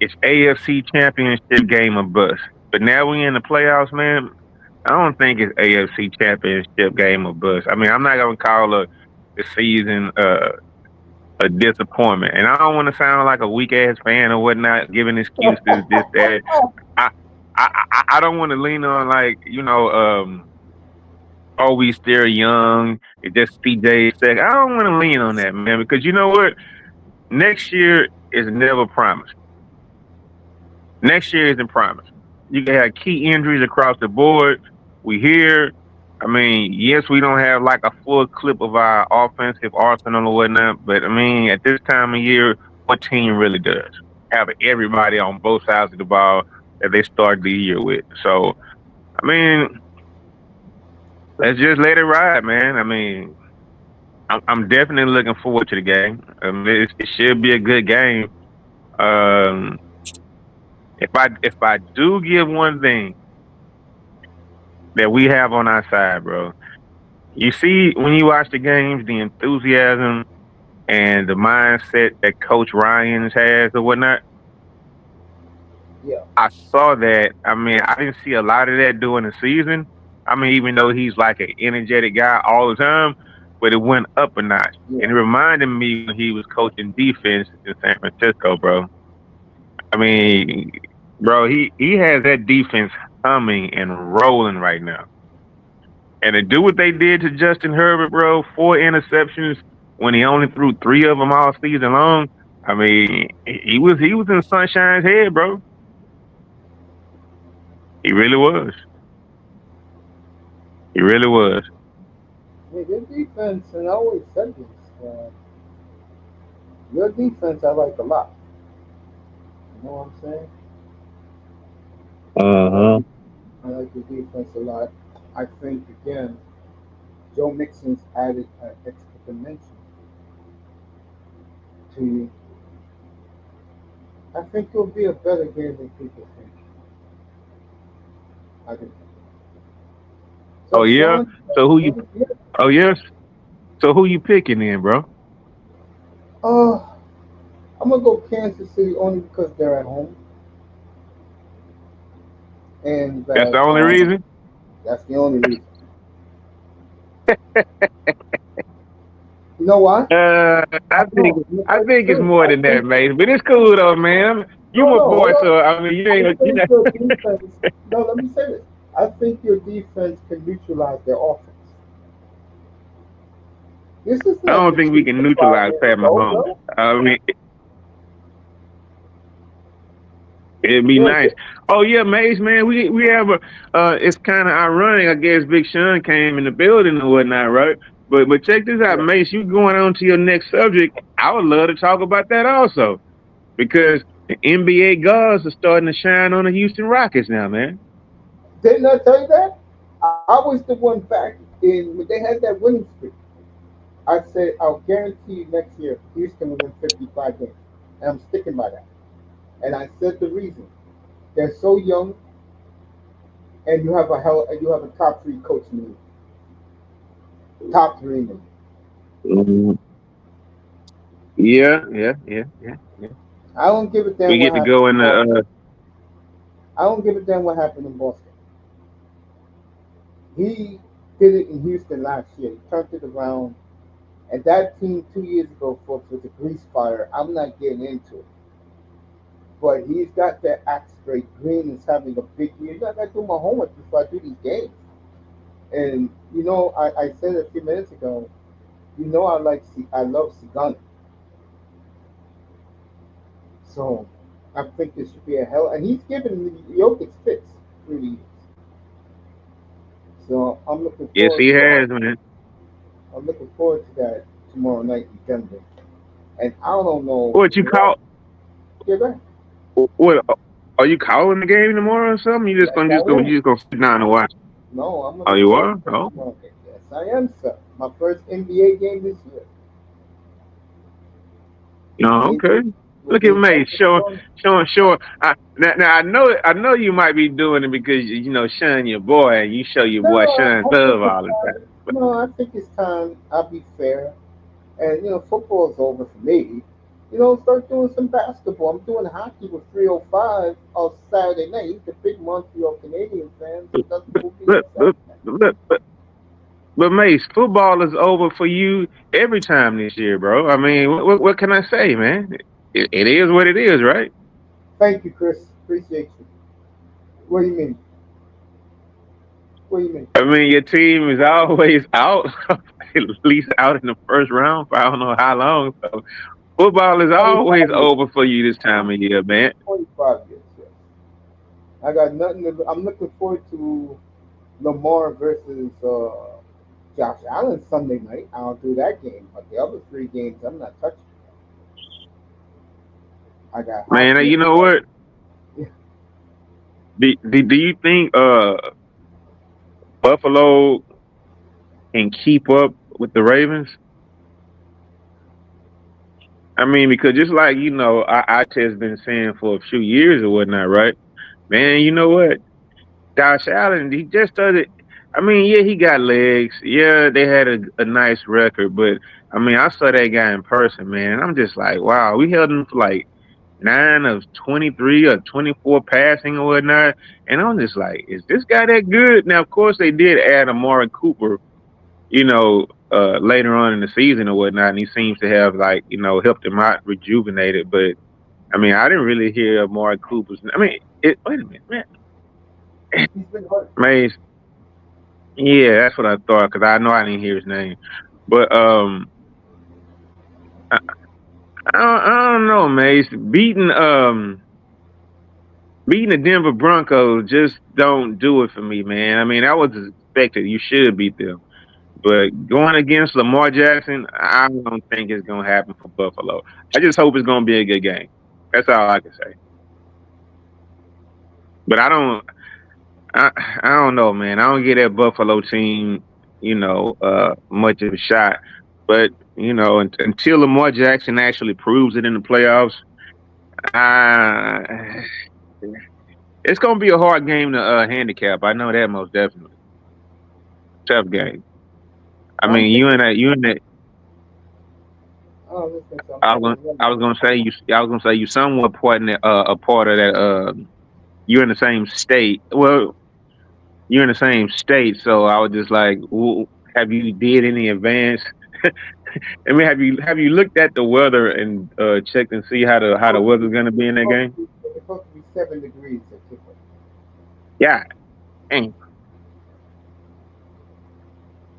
it's AFC Championship game or bust. But now we in the playoffs, man. I don't think it's AFC Championship game or bust. I mean, I'm not gonna call the season a disappointment, and I don't want to sound like a weak ass fan or whatnot, giving excuses, this that. I I don't want to lean on like oh, we still young. It just CJ said, I don't want to lean on that, man, because you know what? Next year is never promised. Next year isn't promised. You can have key injuries across the board. We hear, I mean, yes, we don't have like a full clip of our offensive arsenal or whatnot, but I mean, at this time of year, what team really does? Have everybody on both sides of the ball that they start the year with. So, I mean, let's just let it ride, man. I mean, I'm definitely looking forward to the game. It should be a good game. Um, if I do give one thing that we have on our side, bro, you see when you watch the games, the enthusiasm and the mindset that Coach Ryan has or whatnot.
Yeah,
I saw that. I mean, I didn't see a lot of that during the season. I mean, even though he's like an energetic guy all the time, but it went up a notch.
yeah.
And it reminded me when he was coaching defense in San Francisco, bro. I mean, bro, he has that defense humming and rolling right now. And to do what they did to Justin Herbert, bro, 4 interceptions when he only threw three of them all season long. I mean, he was in Sunshine's head, bro. He really was. He really was.
Hey, your defense, and I always said this, your defense I like a lot. You know what I'm saying? I like
Uh-huh.
I like your defense a lot. I think again, Joe Mixon's added an extra dimension to. I think it'll be a better game than people think. I do.
Oh
So
yeah.
Sean,
So who you?
yeah,
Oh yes. So who you picking then, bro?
uh, I'm gonna go Kansas City only because they're at home, and
That's the
that
only reason.
that's the only reason. You know why?
I think
No, I'm gonna
I
tell you
think
the
it's
truth.
more
I
than that,
think
mate. But it's cool though, man. You
no,
my
no, hold
boy,
on.
so I mean, you
I
ain't,
think your defense. No, let me say this. I think your defense can neutralize their offense. This is
I
not
don't
the
think we
Chiefs
can
of 5
neutralize
years
Pat
ago,
Mahomes.
bro.
I mean, it'd be
Yo,
nice. Oh yeah, Mace, man. We have a. It's kind of ironic, I guess. Big Sean came in the building and whatnot, right? But check this out,
yeah.
Mace. You going on to your next subject? I would love to talk about that also because the NBA gods are starting to shine on the Houston Rockets now, man.
Didn't I tell you that? I was the one back in when they had that winning streak. I said I'll guarantee you next year Houston will win 55 games, and I'm sticking by that. And I said the reason they're so young, and you have a top three coach in the league, top three in the league.
Mhm. Yeah, yeah, yeah, yeah, yeah.
I don't give a damn
We
what
get to
happened
go
in
in the.
Boston. I don't give a damn what happened in Boston. He did it in Houston last year. He turned it around. And that team 2 years ago, folks, was a grease fire. I'm not getting into it. But he's got that act straight. Green is having a big year. You know, I got to do my homework before I do these games. And, I said a few minutes ago, I love Sigana. So I think this should be a hell. And he's given the Jokic fits through the years. So
Yes, he has, man.
I'm looking forward to that tomorrow night in Denver. And I don't know
What you
what.
call?
Yeah, go ahead.
What are you calling the game tomorrow or something? You just
Yes,
gonna
I
just gonna
will.
you just gonna sit down and watch?
No, I'm
Oh,
looking
you
forward
are?
to
Oh,
tomorrow. Yes, I am, sir. My first NBA game this year.
no,
Game
okay.
will
Look
be
at
in
me,
Denver
showing,
tomorrow.
showing, showing. Now I know you might be doing it because you know Sean, your boy, and you show your
No,
boy Sean
I think
love
it's
all the
time.
time.
No, I think it's time. I'll be fair. And football's over for me. Start doing some basketball. I'm doing hockey with 305 on Saturday night. He's the big Montreal Canadian fan, so that's what we'll be on
But but
Saturday night.
but but, but Mace, football is over for you every time this year, bro. I mean, what can I say, man? It is what it is, right?
Thank you, Chris. Appreciate you. What do you mean? What do you mean?
I mean, your team is always out, at least out in the first round for I don't know how long. So football is always
25 years.
over for you this time of year, man.
25 years. Yes. I got nothing. I'm looking forward to Lamar versus Josh Allen Sunday night. I'll do that game, but the other three games I'm not touching. I got
Man,
hockey.
you know what? Do you think Buffalo can keep up with the Ravens? I mean, because just like I just been saying for a few years or whatnot, right? Man, you know what? Josh Allen, he just started. I mean, yeah, he got legs. Yeah, they had a nice record, but I mean, I saw that guy in person, man. And I'm just like, wow, we held him for like 9 of 23 or 24 passing or whatnot. And I'm just like, is this guy that good? Now, of course, they did add Amari Cooper, later on in the season or whatnot, and he seems to have like, helped him out, rejuvenated. But I mean, I didn't really hear Amari Cooper's. I mean, wait a minute, man.
He's been hurt.
Maze, yeah, that's what I thought because I know I didn't hear his name. But I, I don't know, Maze. Beating the Denver Broncos just don't do it for me, man. I mean, I was expected. You should beat them. But going against Lamar Jackson, I don't think it's going to happen for Buffalo. I just hope it's going to be a good game. That's all I can say. But I don't know, man. I don't get that Buffalo team, much of a shot. But until Lamar Jackson actually proves it in the playoffs, uh, it's going to be a hard game to handicap. I know that most definitely. Tough game. I
I'm
mean,
thinking.
you and that.
Oh, listen, I'm thinking.
I was gonna say you. I was gonna say you somewhat a part of that. You're in the same state. Well, you're in the same state, so I was just like, have you did any advance? I mean, have you looked at the weather and checked and see how the weather's gonna be in that game?
It's supposed to be 7 degrees at Chipotle.
Yeah, dang.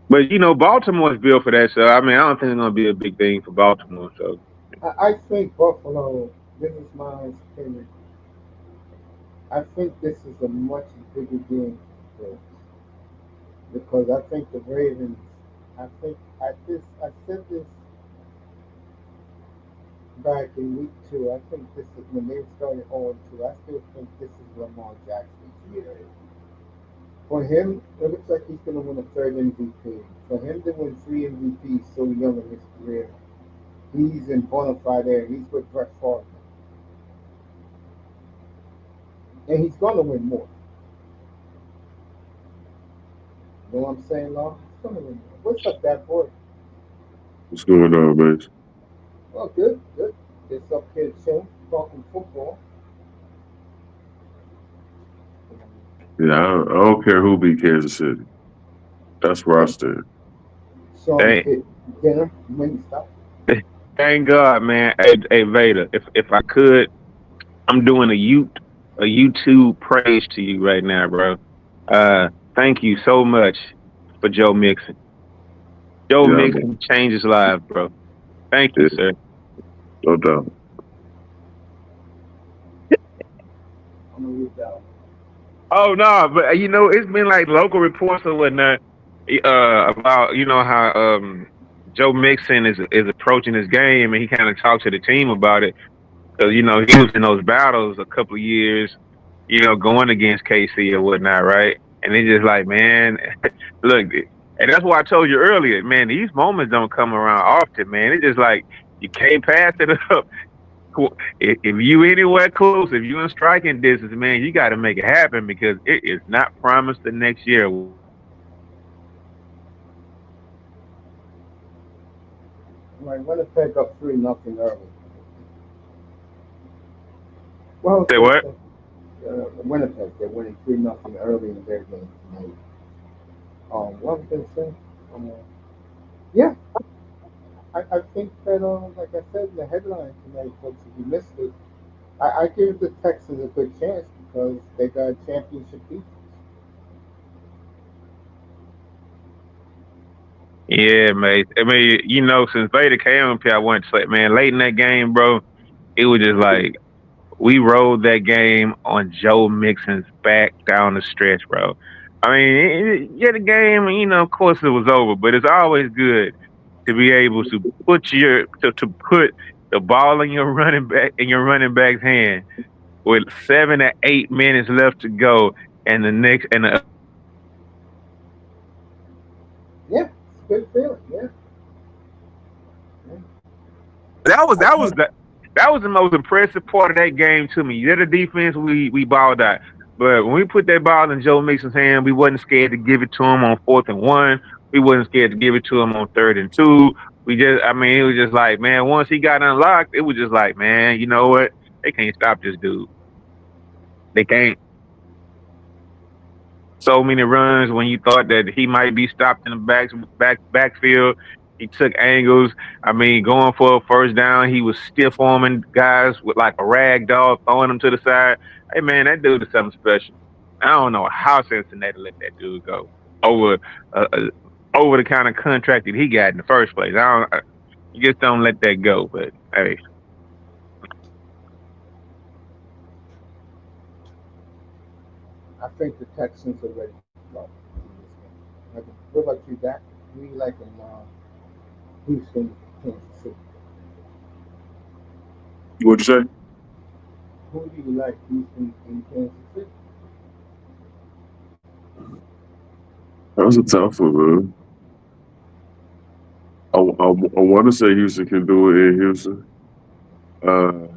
But Baltimore's built for that, so I mean, I don't think it's gonna be a big thing for Baltimore. So
I think Buffalo. This is my opinion. I think this is a much bigger game for because I think the Ravens. I said this back in week two. I think this is when they started on two. I still think this is Lamar Jackson's year. For him, it looks like he's going to win a third MVP. For him to win three MVPs so young in his career, he's in bona fide there. He's with Brett Favre, and he's going to win more. You know what I'm saying, Law? He's going to win more. What's up, that boy?
What's going on, man?
Well, good, good. Just up here chilling, talking football.
Yeah, I don't care who beat Kansas City. That's where I
Yeah.
stand.
Sean
hey,
Pitt, dinner, when stop.
thank God, man. Hey, Vader, if I could, I'm doing a YouTube praise to you right now, bro. Thank you so much for Joe Mixon. Joe
Yeah,
Mixon changes lives, bro. Thank you,
yeah,
sir.
no doubt.
I'm gonna read that.
Oh no, but it's been like local reports or whatnot about how Joe Mixon is approaching his game, and he kind of talked to the team about it because he was in those battles a couple of years, going against KC or whatnot, right? And it's just like, man, look, and that's why I told you earlier, man. These moments don't come around often, man. It's just like you can't pass it up. If you anywhere close, if you in striking distance, man, you got to make it happen because it is not promised the next year.
Right, Winnipeg up 3-0 early. Well,
Say
they
what?
say Winnipeg, they're winning 3-0 early in their game tonight. What was I saying? Um, yeah, I think that, like I said in the headline tonight, folks, if you missed it, I give the Texans a good chance because they got a championship defense.
Yeah, mate. I mean, since Vader came up here, I went to say, man, late in that game, bro, it was just like we rode that game on Joe Mixon's back down the stretch, bro. I mean, yeah, the game, of course it was over, but it's always good to be able to to put the ball in your running back's hand with 7 to 8 minutes left to go, and the other team is scoring a touchdown on you.
Yeah, it's a good feeling. Yeah, yeah. I
That was
think
the most impressive part of that game to me. Yeah, the defense we balled out, but when we put that ball in Joe Mixon's hand, we wasn't scared to give it to him on 4th and 1. We wasn't scared to give it to him on 3rd and 2. I mean, it was just like, man, once he got unlocked, it was just like, man, you know what? They can't stop this dude. They can't. So many runs when you thought that he might be stopped in the backfield. He took angles. I mean, going for a first down, he was stiff arming guys with like a rag doll, throwing them to the side. Hey man, that dude is something special. I don't know how Cincinnati let that dude go over over the kind of contract that he got in the first place. You just don't let that go. But hey,
I think the Texans are ready to blow in this game. What about you, Dak? Who do you like in Houston, Kansas City?
What'd you say?
Who do you like, Houston and Kansas City?
That was a tough one, man. I want to say Houston can do it in Houston. Uh,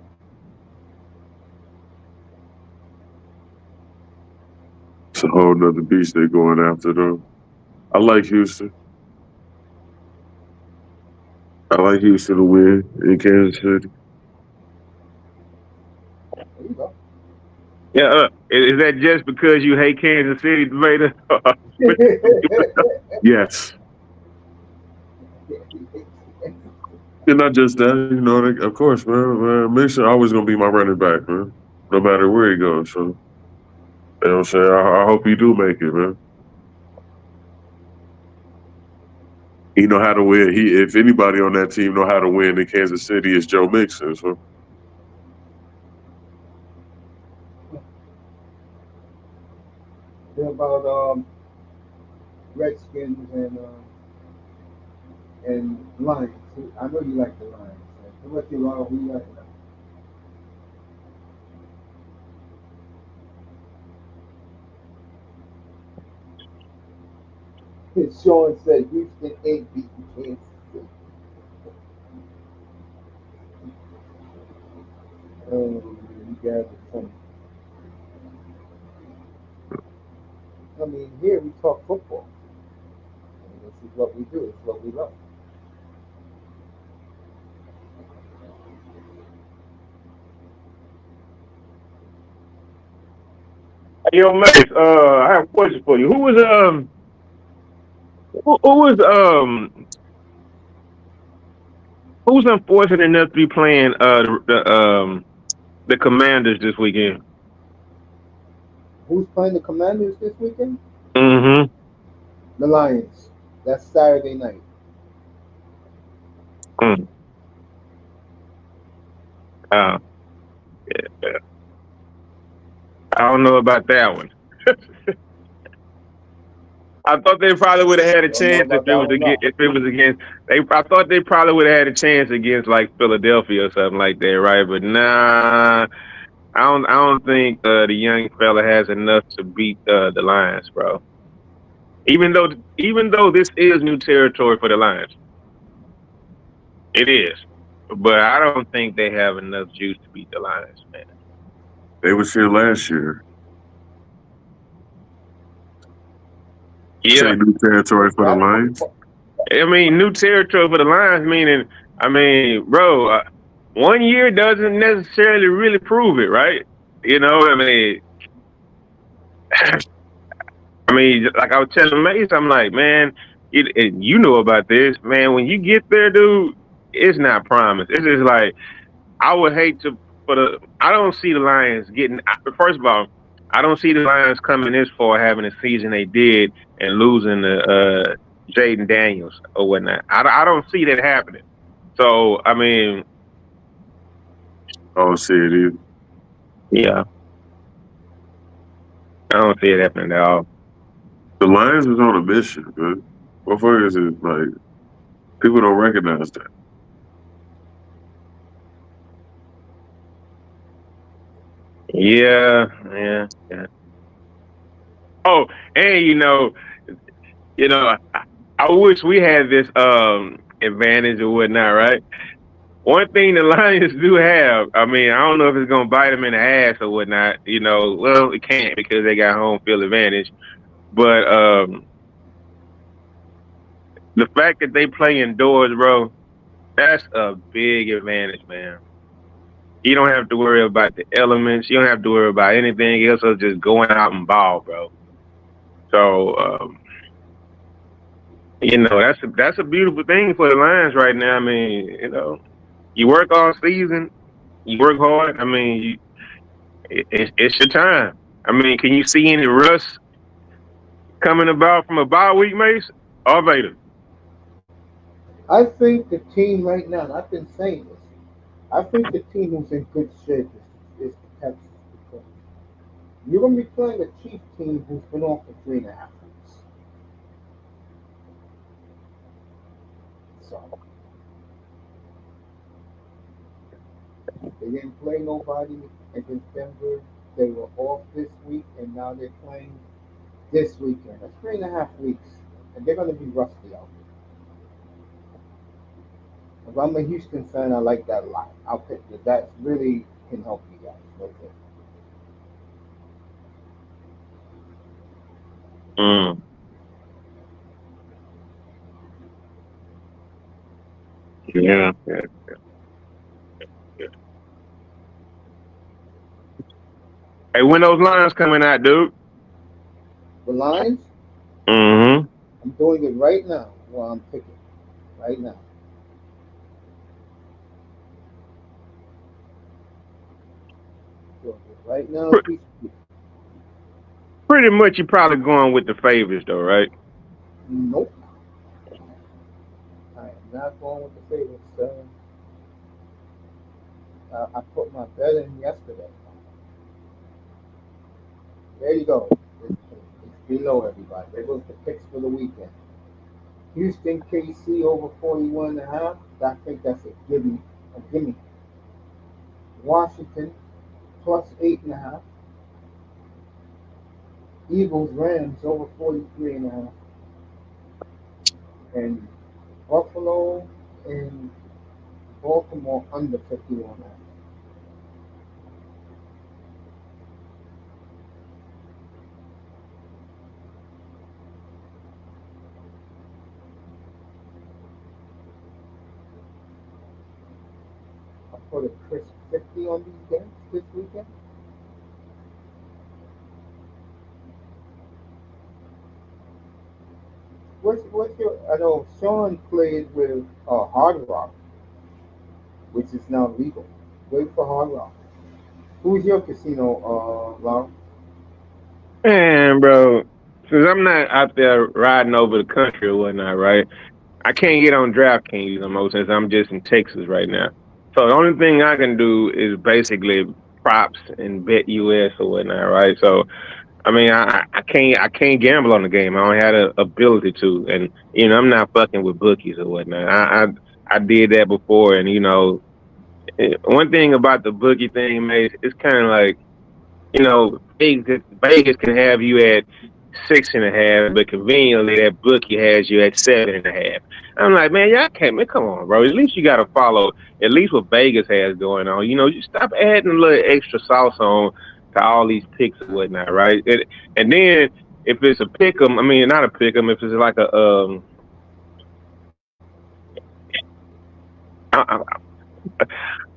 it's a whole nother beast they're going after, though. I like Houston. I like Houston to win in Kansas City.
There you go.
yeah, is that just because you hate Kansas City, Vader?
Yes. And not just that, of course, man. Mason always going to be my running back, man, no matter where he goes. So, what I'm saying? I hope he do make it, man. He know how to win. If anybody on that team know how to win in Kansas City, it's Joe Mixon. So
What about Redskins and Lions? I know you like the Lions. What about you, Who you like? Sean said Houston ain't beating Kansas City. Oh, you guys are funny. I mean, here we talk football. And this is what we do. It's what we love.
Yo, Mace, I have a question for you. Who's unfortunate enough to be playing the Commanders this weekend?
Who's playing the Commanders this weekend?
Mm-hmm.
The Lions. That's Saturday night.
Mm. Uh, yeah. I don't know about that one. I thought they probably would have had a
Don't know
chance
about that one, no.
if it was against they. I thought they probably would have had a chance against like Philadelphia or something like that, right? But nah, I don't think the young fella has enough to beat the Lions, bro. Even though this is new territory for the Lions, it is. But I don't think they have enough juice to beat the Lions, man.
they was here last year.
Yeah,
Say new territory
What's
for the
that?
Lions.
I mean new territory for the Lions, meaning bro, 1 year doesn't necessarily really prove it, right? I mean, like I was telling Mace, I'm like, man, you know about this, man. When you get there, dude, it's not promised. It's just like I would hate to for the. I don't see the Lions getting. First of all, I don't see the Lions coming this far, having a season they did and losing Jaden Daniels or whatnot. I don't see that happening. So I mean,
I don't see it either.
yeah, I don't see it happening at all.
The Lions is on a mission, man. Motherfuckers is like people don't recognize that.
Yeah, yeah, yeah. Oh, and I wish we had this advantage or whatnot, right? One thing the Lions do have, I mean, I don't know if it's gonna bite them in the ass or whatnot. Well, it can't because they got home field advantage. But the fact that they play indoors, bro, that's a big advantage, man. You don't have to worry about the elements. You don't have to worry about anything else other just going out and ball, bro. So that's a beautiful thing for the Lions right now. I mean, you work all season, you work hard. I mean, it's your time. I mean, can you see any rust coming about from a bye week, Mace? Or Vader?
I think the team right now, and I've been saying this, I think the team who's in good shape is the Texans because you're going to be playing a Chief team who's been off for 3.5 weeks. So they didn't play nobody against Denver. They were off this week, and now they're playing this weekend. That's 3.5 weeks, and they're going to be rusty out there. If I'm a Houston fan, I like that a lot. I'll pick that. That really can help you guys. Okay.
Mm, yeah, yeah, yeah. Hey, when those lines coming out, dude?
The Lions,
Mm-hmm.
I'm doing it right now while I'm picking. Right now. Doing it right now as we speak.
Pretty much, you're probably going with the favorites, though, right?
Nope. I am not going with the favorites. I put my bet in yesterday. There you go. It's below everybody. There goes the picks for the weekend. Houston KC over 41.5. I think that's a gimme. A gimme. Washington plus 8.5. Eagles Rams over 43.5. And Buffalo and Baltimore under 51.5. I put a crisp 50 on these games this weekend. What's your? I know Sean played with Hard Rock, which is now legal. Wait for Hard Rock. Who's your casino, Laura?
Man, bro, since I'm not out there riding over the country or whatnot, right? I can't get on DraftKings no more since I'm just in Texas right now. So the only thing I can do is basically props and bet US or whatnot, right? So I mean, I can't gamble on the game. I don't have the ability to, and I'm not fucking with bookies or whatnot. I did that before, and one thing about the bookie thing, mate, it's kind of like Vegas can have you at 6.5, but conveniently that bookie has you at 7.5. I'm like, man, y'all can't, man, come on, bro. At least you got to follow at least what Vegas has going on. You stop adding a little extra sauce on to all these picks and whatnot, right? And then if it's a pick 'em, I mean, not a pick 'em, if it's like I,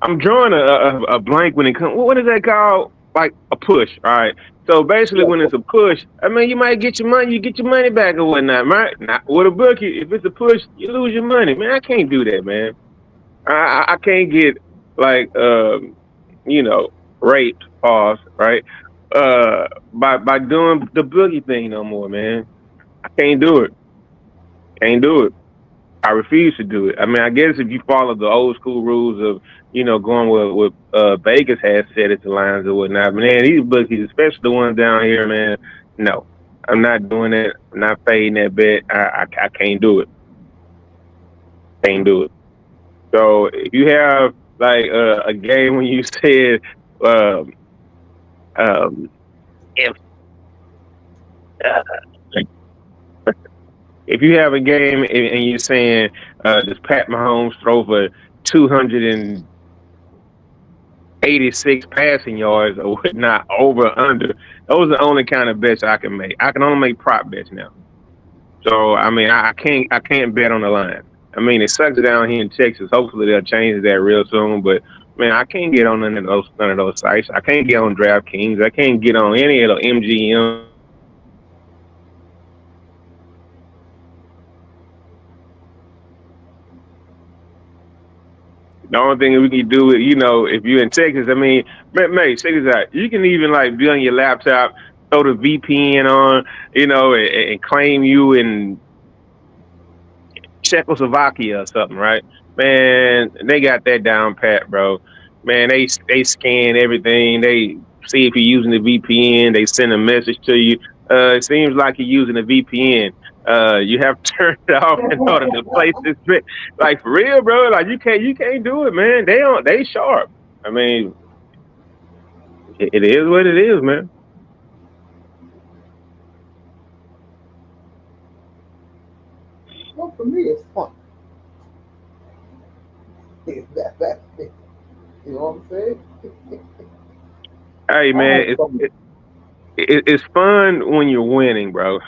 I'm drawing a blank when it comes. What is that called? Like a push. All right. So basically,
Yeah,
when it's a push, I mean, you might get your money, you get your money back or whatnot, right? Not with a bookie. If it's a push, you lose your money, man. I can't do that, man. I can't get like you know raped, pause, right? By doing the boogie thing no more, man. I can't do it. Can't do it. I refuse to do it. I mean, I guess if you follow the old school rules of, going with Vegas has set at the lines or whatnot, but man, these bookies, especially the ones down here, man, no, I'm not doing it. I'm not fading that bet. I can't do it. Can't do it. So if you have like a game when you said um, um, if uh, if you have a game and you're saying does Pat Mahomes throw for 286 passing yards or whatnot over or under, those are the only kind of bets I can make. I can only make prop bets now. So I mean I can't bet on the line. I mean it sucks down here in Texas. Hopefully they'll change that real soon. But man, I can't get on none of those sites. I can't get on DraftKings. I can't get on any of the MGM. The only thing we can do is, if you're in Texas, I mean, mate, check this out. You can even like be on your laptop, throw the VPN on, and claim you in Czechoslovakia or something, right? Man, they got that down pat, bro. Man, they scan everything. They see if you're using the VPN. They send a message to you. It seems like you're using a VPN. You have to turn it off in order to place this bit. Like for real, bro. Like you can't do it, man. They sharp. I mean, it is what it is, man.
Well, for me, it's fun. That's it. You know what I'm saying?
Hey,
I
man,
have fun.
it's fun when you're winning, bro.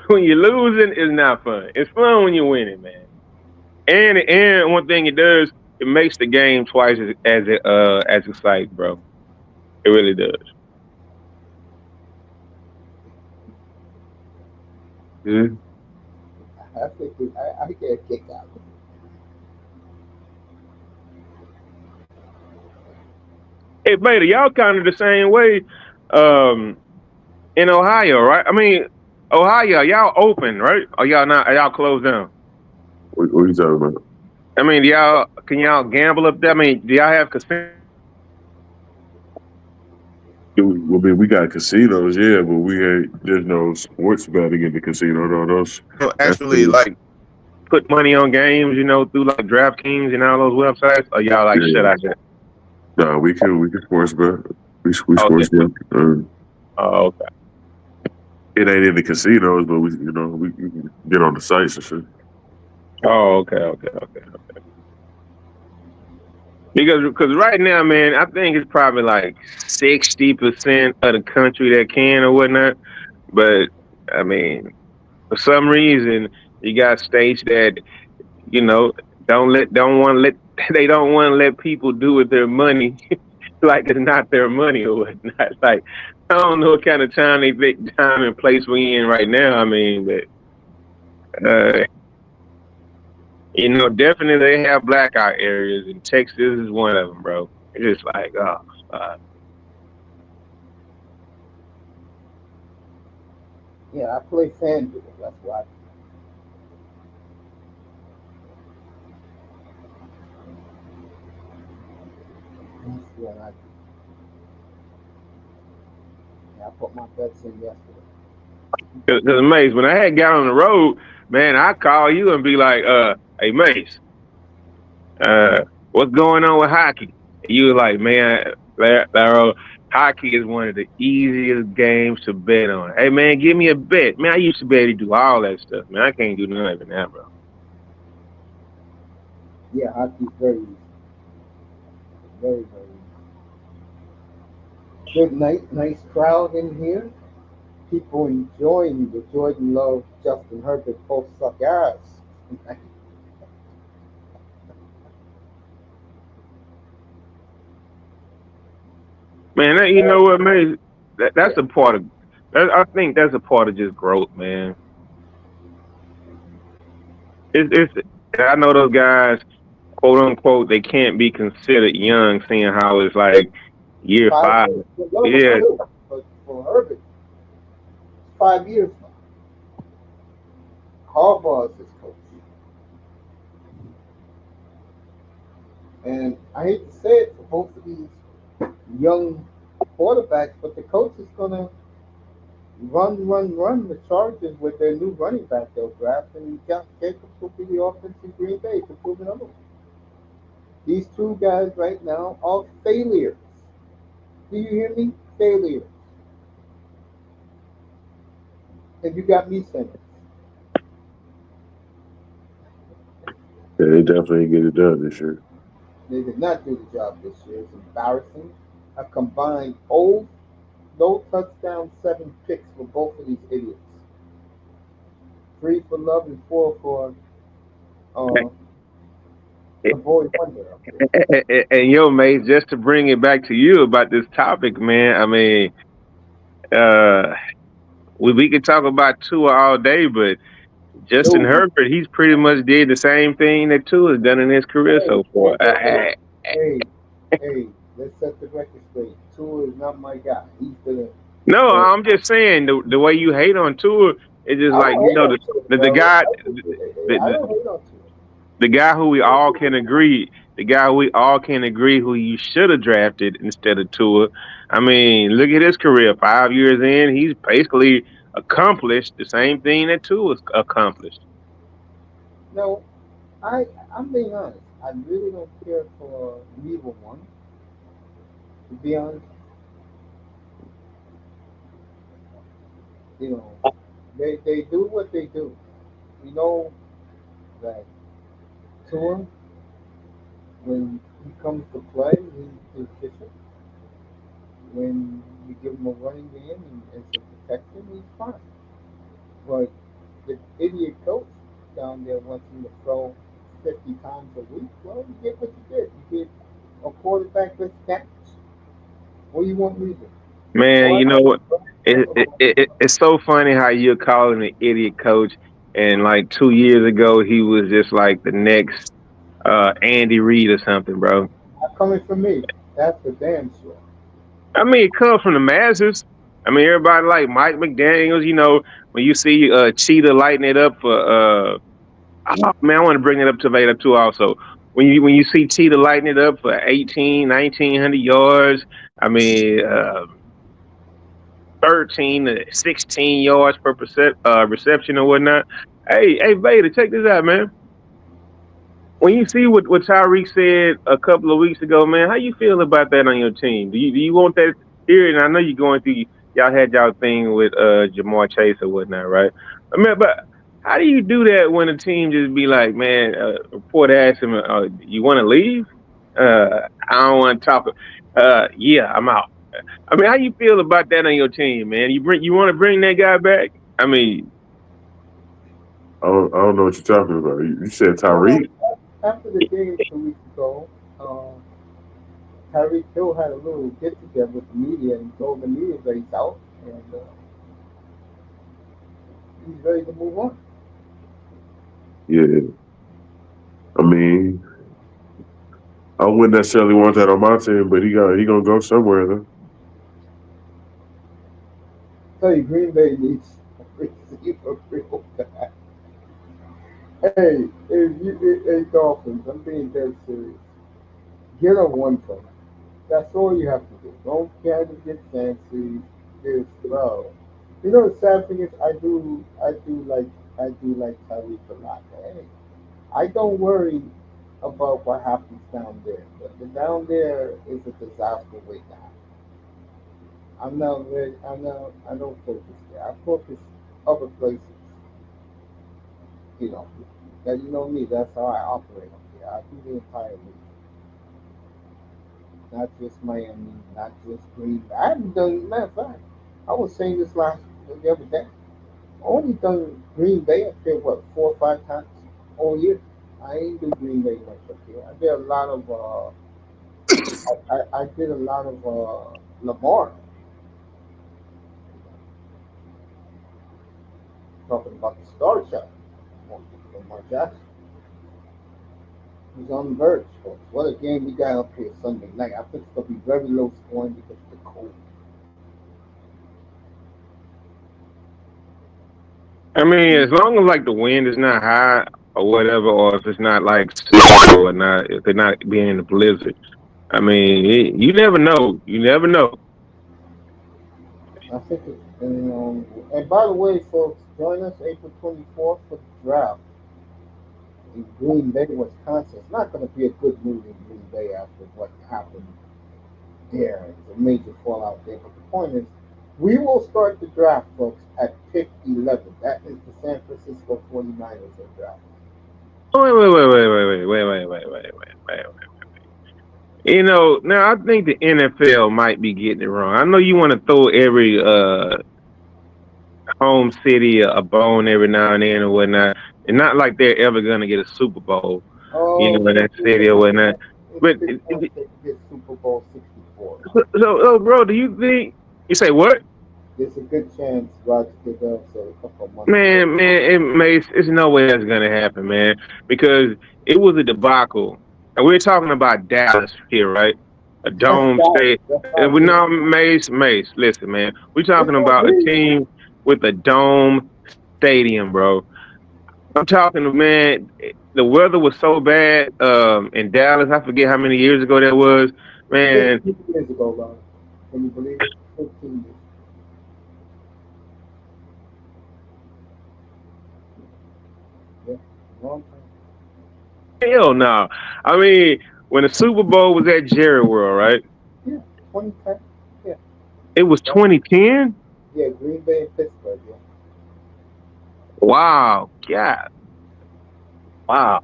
When you're losing, it's not fun. It's fun when you're winning, man. And one thing it does, it makes the game twice as exciting, bro. It really does.
Yeah.
I think I get a kick out of it.
Hey, Beta, y'all kind of the same way um, in Ohio, right? I mean, Ohio, y'all open, right? Or y'all not? Are y'all closed down?
What are you talking about?
I mean, can y'all gamble up there? I mean, do y'all have casinos?
I mean, we got casinos, yeah, but there's no sports betting in the casino. No, that's
Actually,
the
like put money on games, through like DraftKings and all those websites? Or y'all like shut
yeah.
out that?
No, we can sports bet. We
Oh yeah.
sports bet.
Oh, okay.
It ain't in the casinos, but we can get on the sites and shit.
Oh, okay, okay, okay. Because right now, man, I think it's probably like 60% of the country that can or whatnot. But I mean, for some reason, you got states that you know don't want to let they don't want to let people do with their money like it's not their money or whatnot. Like I don't know what kind of time and place we in right now. I mean, but definitely they have blackout areas, and Texas is one of them, bro. It's just like, oh, uh,
Yeah, I play FanDuel. That's why. That's when I put my bets in yesterday.
cause Mace, when I had got on the road, man, I call you and be like, hey Mace, what's going on with hockey? And you were like, man, Larry, hockey is one of the easiest games to bet on. Hey man, give me a bet. Man, I used to be able to do all that stuff. Man, I can't do none of it now, bro.
Yeah, hockey's very easy. Very, very easy. Good night, nice crowd in here. People enjoying the Jordan Love, Justin Herbert both suck ass.
Man, you know what, Mace? That's a part of. I think that's a part of just growth, man. It's. I know those guys, quote unquote, they can't be considered young, seeing how it's like year 5.
5 years. The Love is
Yeah,
good, but for Herbert, 5 years now. Harbaugh is his And I hate to say it for both of these young quarterbacks, but the coach is gonna run the Chargers with their new running back they'll draft, and Josh Jacobs will be the offensive Green Bay to prove another one. These two guys right now are failures. Do you hear me? Failures. And you got me saying it.
Yeah, they definitely get it done this year.
They did not do the job this year. It's embarrassing. A combined oh, no touchdown, 7 picks for both of these idiots. 3 for Love and 4 for uh, the boy wonder up there.
And yo, mate, just to bring it back to you about this topic, man. I mean, uh, we could talk about Tua all day, but Justin
Dude,
Herbert, he's pretty much did the same thing that Tua has done in his career
hey,
so
hey,
far.
hey, hey, hey, hey, let's set the record straight. Tua is not my guy. He's
No,
the
I'm just saying the way you hate on Tua is just
I
like,
don't
you
hate
know,
on Tua,
the
brother.
guy
I
the,
don't hate on Tua.
the guy who we all can agree, the guy we all can agree who you should have drafted instead of Tua. I mean, look at his career. 5 years in, he's basically accomplished the same thing that Tua's accomplished.
No, I'm being honest. I really don't care for neither one. To be honest, you know, they do what they do. We know that Tua, when he comes to play, he's efficient. When you give him a running game and to protect him, he's fine. But the idiot coach down there wants him to throw 50 times a week. Well, you get what you get. You get a quarterback that's damaged. What do you want me to do?
Man,
Why
you know
not?
what? It's so funny how you're calling an idiot coach, and like 2 years ago, he was just like the next Andy Reid or something, bro.
Not coming from me. That's for damn sure.
I mean, it comes from the masses. I mean, everybody like Mike McDaniels. You know, when you see Cheetah lighting it up for oh, man, I want to bring it up to later too. Also, when you see Cheetah lighting it up for 18, 1900 yards, I mean, 13 to 16 yards per reception or whatnot. Hey, Vader, check this out, man. When you see what Tyreek said a couple of weeks ago, man, how you feel about that on your team? Do you want that here? And I know you're going through. Y'all had y'all thing with Jamar Chase or whatnot, right? I mean, but how do you do that when a team just be like, man, reporter asked him, "You want to leave?" I don't want to talk. Yeah, I'm out. I mean, how you feel about that on your team, man? You want to bring that guy back? I mean,
I don't know what you're talking about. You said
Well,
Tyreek?
after the game 2 weeks ago, Tyreek Hill had a little get together with the media and told the media that he's out and he's ready to move on.
Yeah. I mean, I wouldn't necessarily want that on my team, but he gonna go somewhere though.
Tell you, Green Bay needs a receiver real bad. Hey, Dolphins, I'm being dead serious. Get a one for him. That's all you have to do. Don't try to get fancy. Just bro. You know the sad thing is I do like Tyreek a lot. Hey, I don't worry about what happens down there. The down there is a disaster waiting to happen. I'm not ready. I don't focus there. I focus other places. You know, that you know me. That's how I operate up here. I do the entire league, not just Miami, not just Green Bay. I haven't done. Matter of fact, I was saying this the other day. I only done Green Bay up here what 4 or 5 times all year. I ain't do Green Bay much up here. I did a lot of I did a lot of Lamar talking about the star shot. Lamar Jackson. He's on the verge, folks. What a game we got up here Sunday night. I think it's gonna be very low scoring because of the cold.
I mean, as long as like the wind is not high, or whatever, or if it's not like snow or not, if they're not being in the blizzard. I mean, you never know. You never know.
I think and by the way, folks, join us April 24th for the draft in Green Bay, Wisconsin. It's not going to be a good mood in Green Bay after what happened there. It's a major fallout there. But the point is, we will start the draft, folks, at pick 11. That is the San Francisco 49ers draft.
Wait. Now I think the NFL might be getting it wrong. I know you want to throw every home city a bone every now and then or whatnot. And not like they're ever gonna get a Super Bowl,
Oh,
in that city or whatnot.
it's a
But
big chance they could get Super Bowl 64.
bro, do you think you say what?
There's a good chance Roger Goodell said a couple of months ago.
Man, it's no way that's gonna happen, man, because it was a debacle, and we're talking about Dallas here, right? A
That's
dome
Dallas.
state.
That's
And
not
we
me.
know Mace. Listen, man, we're
It's
talking
not
about a
me.
team with a dome stadium, bro. I'm talking, man. The weather was so bad in Dallas. I forget how many years ago that was, man.
15 years ago, Ron. Can you believe it? 15 years. Yeah, long time.
Hell no. I mean, when the Super Bowl was at Jerry World, right?
Yeah, 2010. Yeah,
It was
right.
2010.
Yeah, Green Bay and Pittsburgh. Yeah.
Wow, God, wow.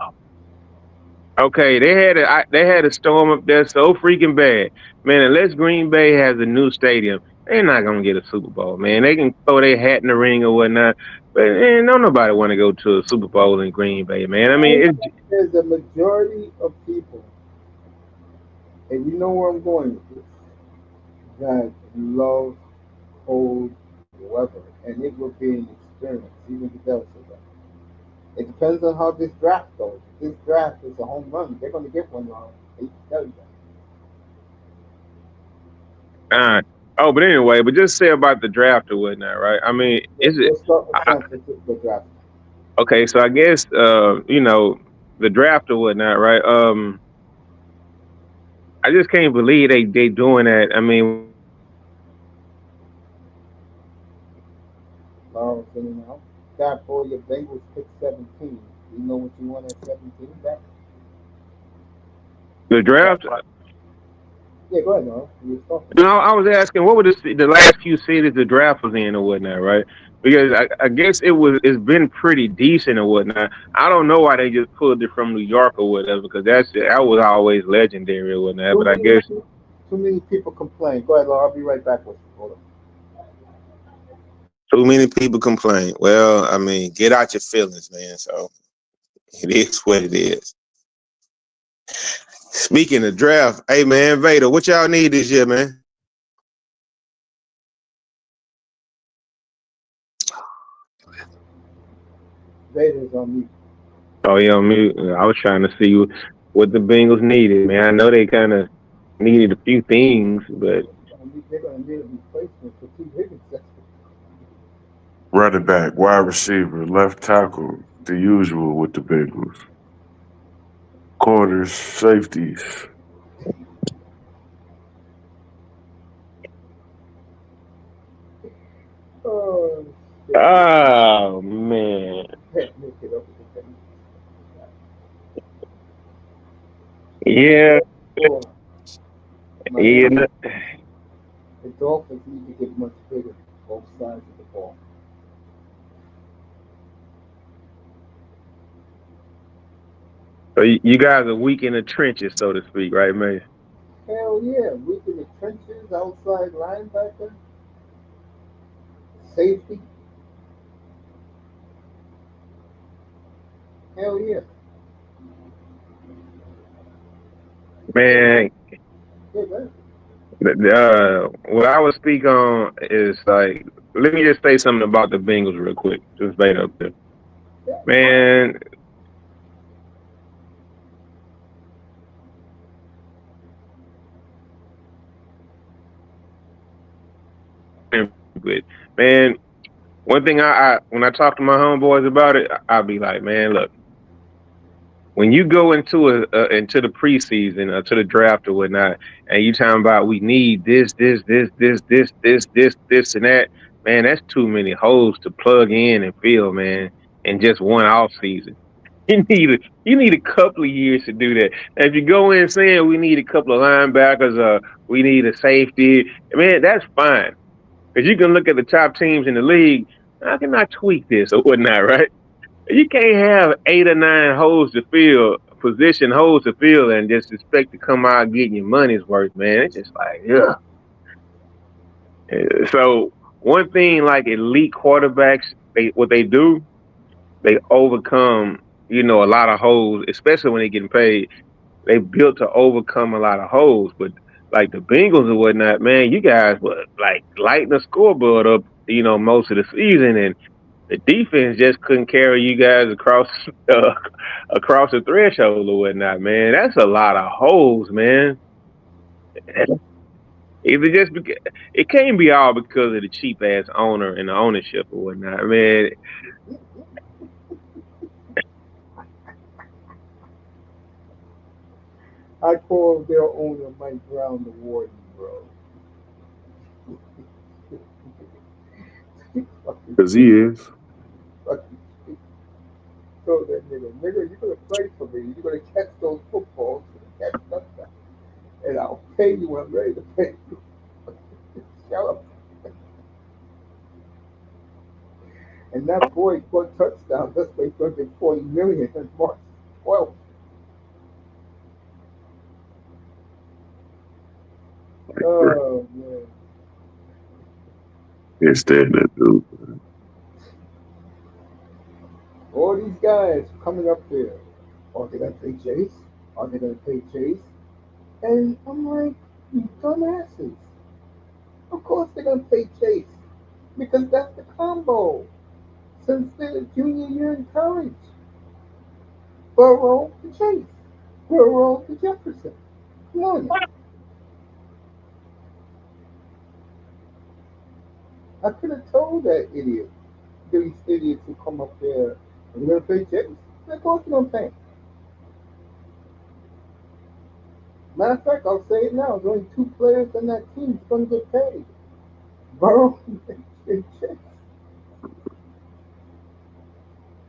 Okay, they had a storm up there so freaking bad, man. Unless Green Bay has a new stadium, they're not gonna get a Super Bowl, man. They can throw their hat in the ring or whatnot, but man, don't nobody want to go to a Super Bowl in Green Bay, man. I mean,
There's a majority of people, and you know where I'm going with this, that love cold weather, and it will be an experience, even the Delta said that. It depends on how this draft goes. If this draft is a home run, they're going to get one wrong. I hate to tell you that.
uh, oh, but anyway, but just say about the draft or whatnot, right? I mean, is it?
Let's start with San Francisco draft.
Okay, so I guess the draft or whatnot, right? I just can't believe they doing that. I mean, when you got
Lawrence in and out. That for your Bengals pick 17. You know what you want at 17? That,
the draft.
yeah, go ahead, Lawrence. You were talking.
I was asking what were the last few cities the draft was in or whatnot, right? Because I guess it's been pretty decent or whatnot. I don't know why they just pulled it from New York or whatever, because that was always legendary or whatnot.
Too
But I
many,
guess
too many people complain. Go ahead, Lawrence. I'll be right back with you. Hold on.
Too many people complain. Well, I mean, get out your feelings, man. So it is what it is. Speaking of draft, hey man, Vader, what y'all need this year, man?
Vader's on mute.
oh yeah, I was trying to see what the Bengals needed, man. I know they kind of needed a few things, but
They're going to need a replacement for T. Higgins.
Running back, wide receiver, left tackle, the usual with the Bengals. Corners, safeties.
Oh, shit.
oh man,
Can't make it up with the thing.
yeah,
Oh, Miami,
yeah.
the Dolphins need to get much bigger, both sides of the ball.
So you guys are weak in the trenches, so to speak, right, man?
Hell yeah, weak in the trenches, outside linebacker, safety. Hell yeah.
Man,
Yeah, man.
what I would speak on is like, let me just say something about the Bengals real quick. Just made up there,
Yeah.
man. But man, one thing I when I talk to my homeboys about it, I'll be like, man, look. when you go into the preseason or to the draft or whatnot, and you talking about we need this and that, man, that's too many holes to plug in and fill, man, in just one off season. You need a couple of years to do that. Now, if you go in saying we need a couple of linebackers or we need a safety, man, that's fine. Because you can look at the top teams in the league. How can I tweak this or whatnot, right? You can't have 8 or 9 holes to fill, position holes to fill, and just expect to come out getting your money's worth, man. It's just like, yeah. So one thing, like elite quarterbacks, what they do, they overcome, a lot of holes, especially when they're getting paid. They built to overcome a lot of holes. But like the Bengals and whatnot, man, you guys were like lighting the scoreboard up, most of the season, and the defense just couldn't carry you guys across uh, across the threshold or whatnot, man. That's a lot of holes, man. Either just because, it can't be all because of the cheap ass owner and the ownership or whatnot, man.
I call their owner Mike Brown the warden, bro. Fucking
Because he
stupid.
is.
Fucking stupid. So that nigga, you're gonna play for me. You're gonna catch those footballs. You're gonna catch touchdowns. And I'll pay you when I'm ready to pay you. Shut up. And that boy caught touchdown. That's like 240 million in March 12th. Oh man.
Can't stand that dude.
All these guys coming up there. Are they gonna pay Chase? Are they gonna pay Chase? And I'm like, you dumbasses. Of course they're gonna pay Chase. Because that's the combo. Since their junior year in college. Burrow to Chase. Burrow to Jefferson. Come on now. I could have told that idiot, these idiots who come up there, are you gonna pay Chase? Of course you're gonna pay. Matter of fact, I'll say it now. There's only 2 players on that team that's gonna get paid. Burrow and Chase.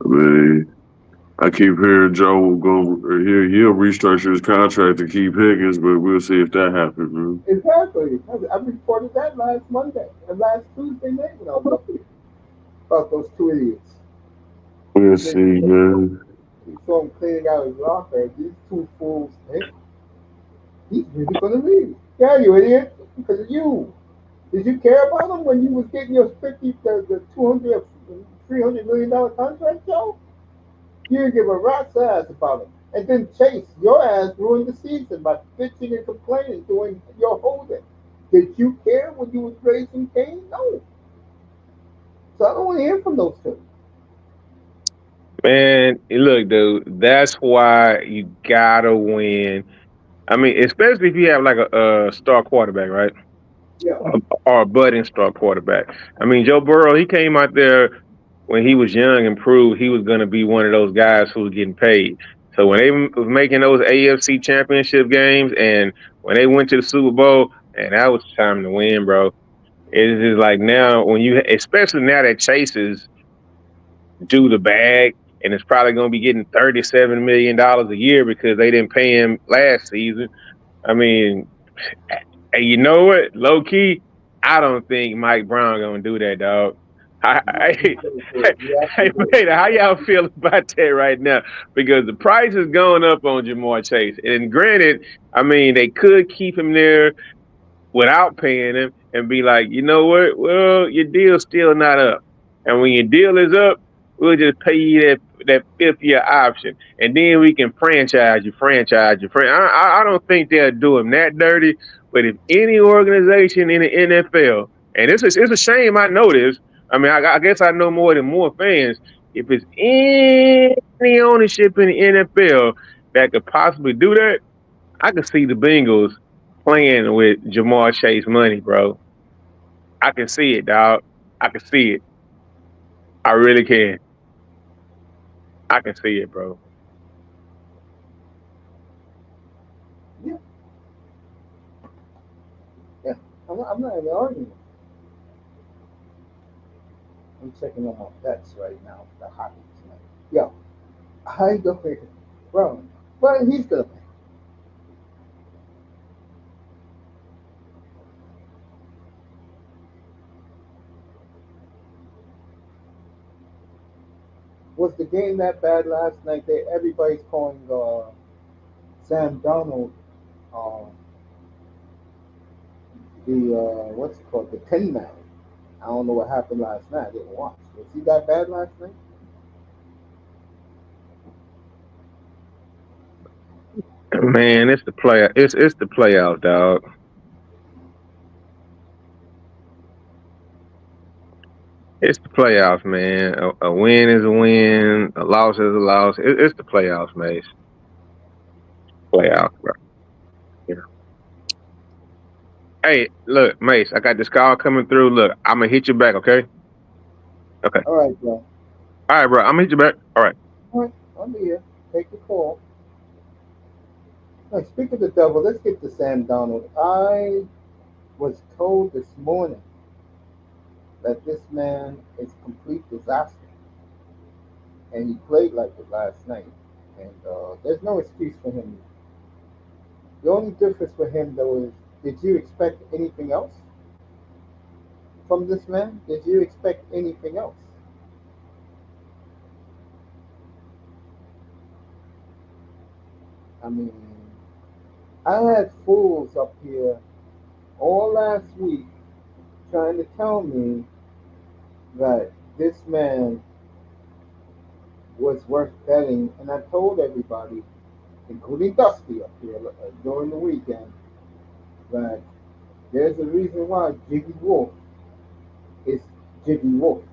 I mean, I keep hearing Joe he'll restructure his contract to keep Higgins, but we'll see if that happens, man.
Exactly. I reported that last Monday, and last Tuesday night when I was up here about those 2 idiots.
We'll
They,
see, man.
we saw him cleaning out his locker. These 2 fools, hey, he's really gonna leave. Yeah, you idiot, because of you. Did you care about him when you was getting your 50, the 200, $300 million contract, Joe? You didn't give a rat's ass about him. And then Chase, your ass ruined the season by bitching and complaining doing your holding. Did you care when you was raising Cain? No. So I don't want to hear from those two.
Man, look, dude, that's why you gotta win. I mean, especially if you have like a star quarterback, right?
Yeah.
Or a budding star quarterback. I mean, Joe Burrow, he came out there when he was young and proved he was going to be one of those guys who was getting paid. So when they was making those AFC championship games and when they went to the Super Bowl, and that was time to win, bro. It's just like now when especially now that Chase is due the bag and it's probably going to be getting $37 million a year because they didn't pay him last season. I mean, hey, you know what? Low key, I don't think Mike Brown gonna do that, dog. I,
You
I,
actually did. You
hey,
actually did.
wait, how y'all feel about that right now? Because the price is going up on Jamar Chase, and granted, I mean they could keep him there without paying him and be like, you know what? Well, your deal's still not up. And when your deal is up, we'll just pay you that 5th year option. And then we can franchise you. I don't think they'll do him that dirty. But if any organization in the NFL, and it's a shame I know this. I mean, I guess I know more than more fans. If it's any ownership in the NFL that could possibly do that, I could see the Bengals playing with Jamar Chase money, bro. I can see it, dog. I can see it. I really can. I can see it, bro.
Yeah, yeah. I'm not even arguing. I'm checking on my bets right now for the hockey tonight. Yo, I go figure. Bro, but he's gonna play. Was the game that bad last night that everybody's calling Sam Donald uh, the what's it called, the Tin Man? I don't know what happened last night. I didn't watch. Was he that bad last night?
Man, it's the playoff, dog. It's the playoffs, man. A win is a win. A loss is a loss. It's the playoffs, man. Playoffs, bro. Yeah. Hey, look, Mace, I got this call coming through. Look, I'm gonna hit you back, okay? Okay.
All right, bro.
All right, bro. I'm gonna hit you back. All right.
All right, I'll be here. Take the call. Now, speak of the devil, let's get to Sam Donald. I was told this morning that this man is complete disaster, and he played like it last night. And there's no excuse for him. The only difference for him, though, is did you expect anything else from this man? Did you expect anything else? I mean, I had fools up here all last week trying to tell me that this man was worth betting, and I told everybody, including Dusty up here during the weekend, that there's a reason why Jiggy Wolf is Jiggy Wolf.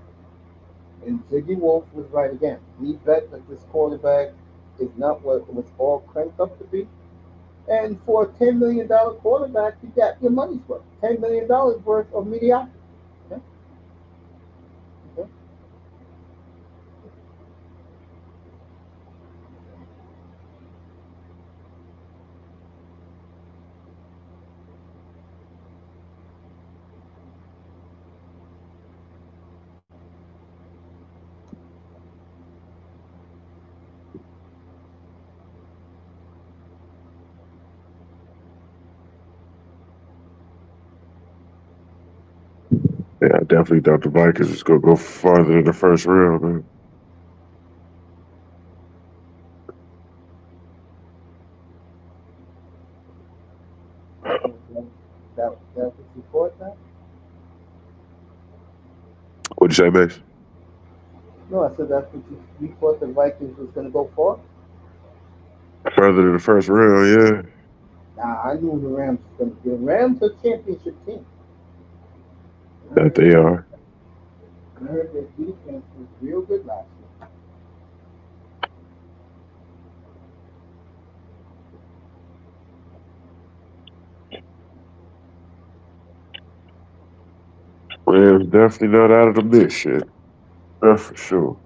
And Jiggy Wolf was right again. He bet that this quarterback is not what it was all cranked up to be. And for a $10 million quarterback, you got your money's worth. $10 million worth of mediocrity. Okay? Okay?
Yeah, I definitely thought the Vikings was gonna go farther in the first round, man.
Okay. That was before that?
What'd you say, Max?
No, I said that's what you thought the Vikings was going to go for.
Further than the first round, yeah.
Nah, I knew the Rams was going to be. The Rams are a championship team. I
That
heard,
they are.
I heard their defense was real good last year.
Rams definitely not out of the mix shit. That's for sure.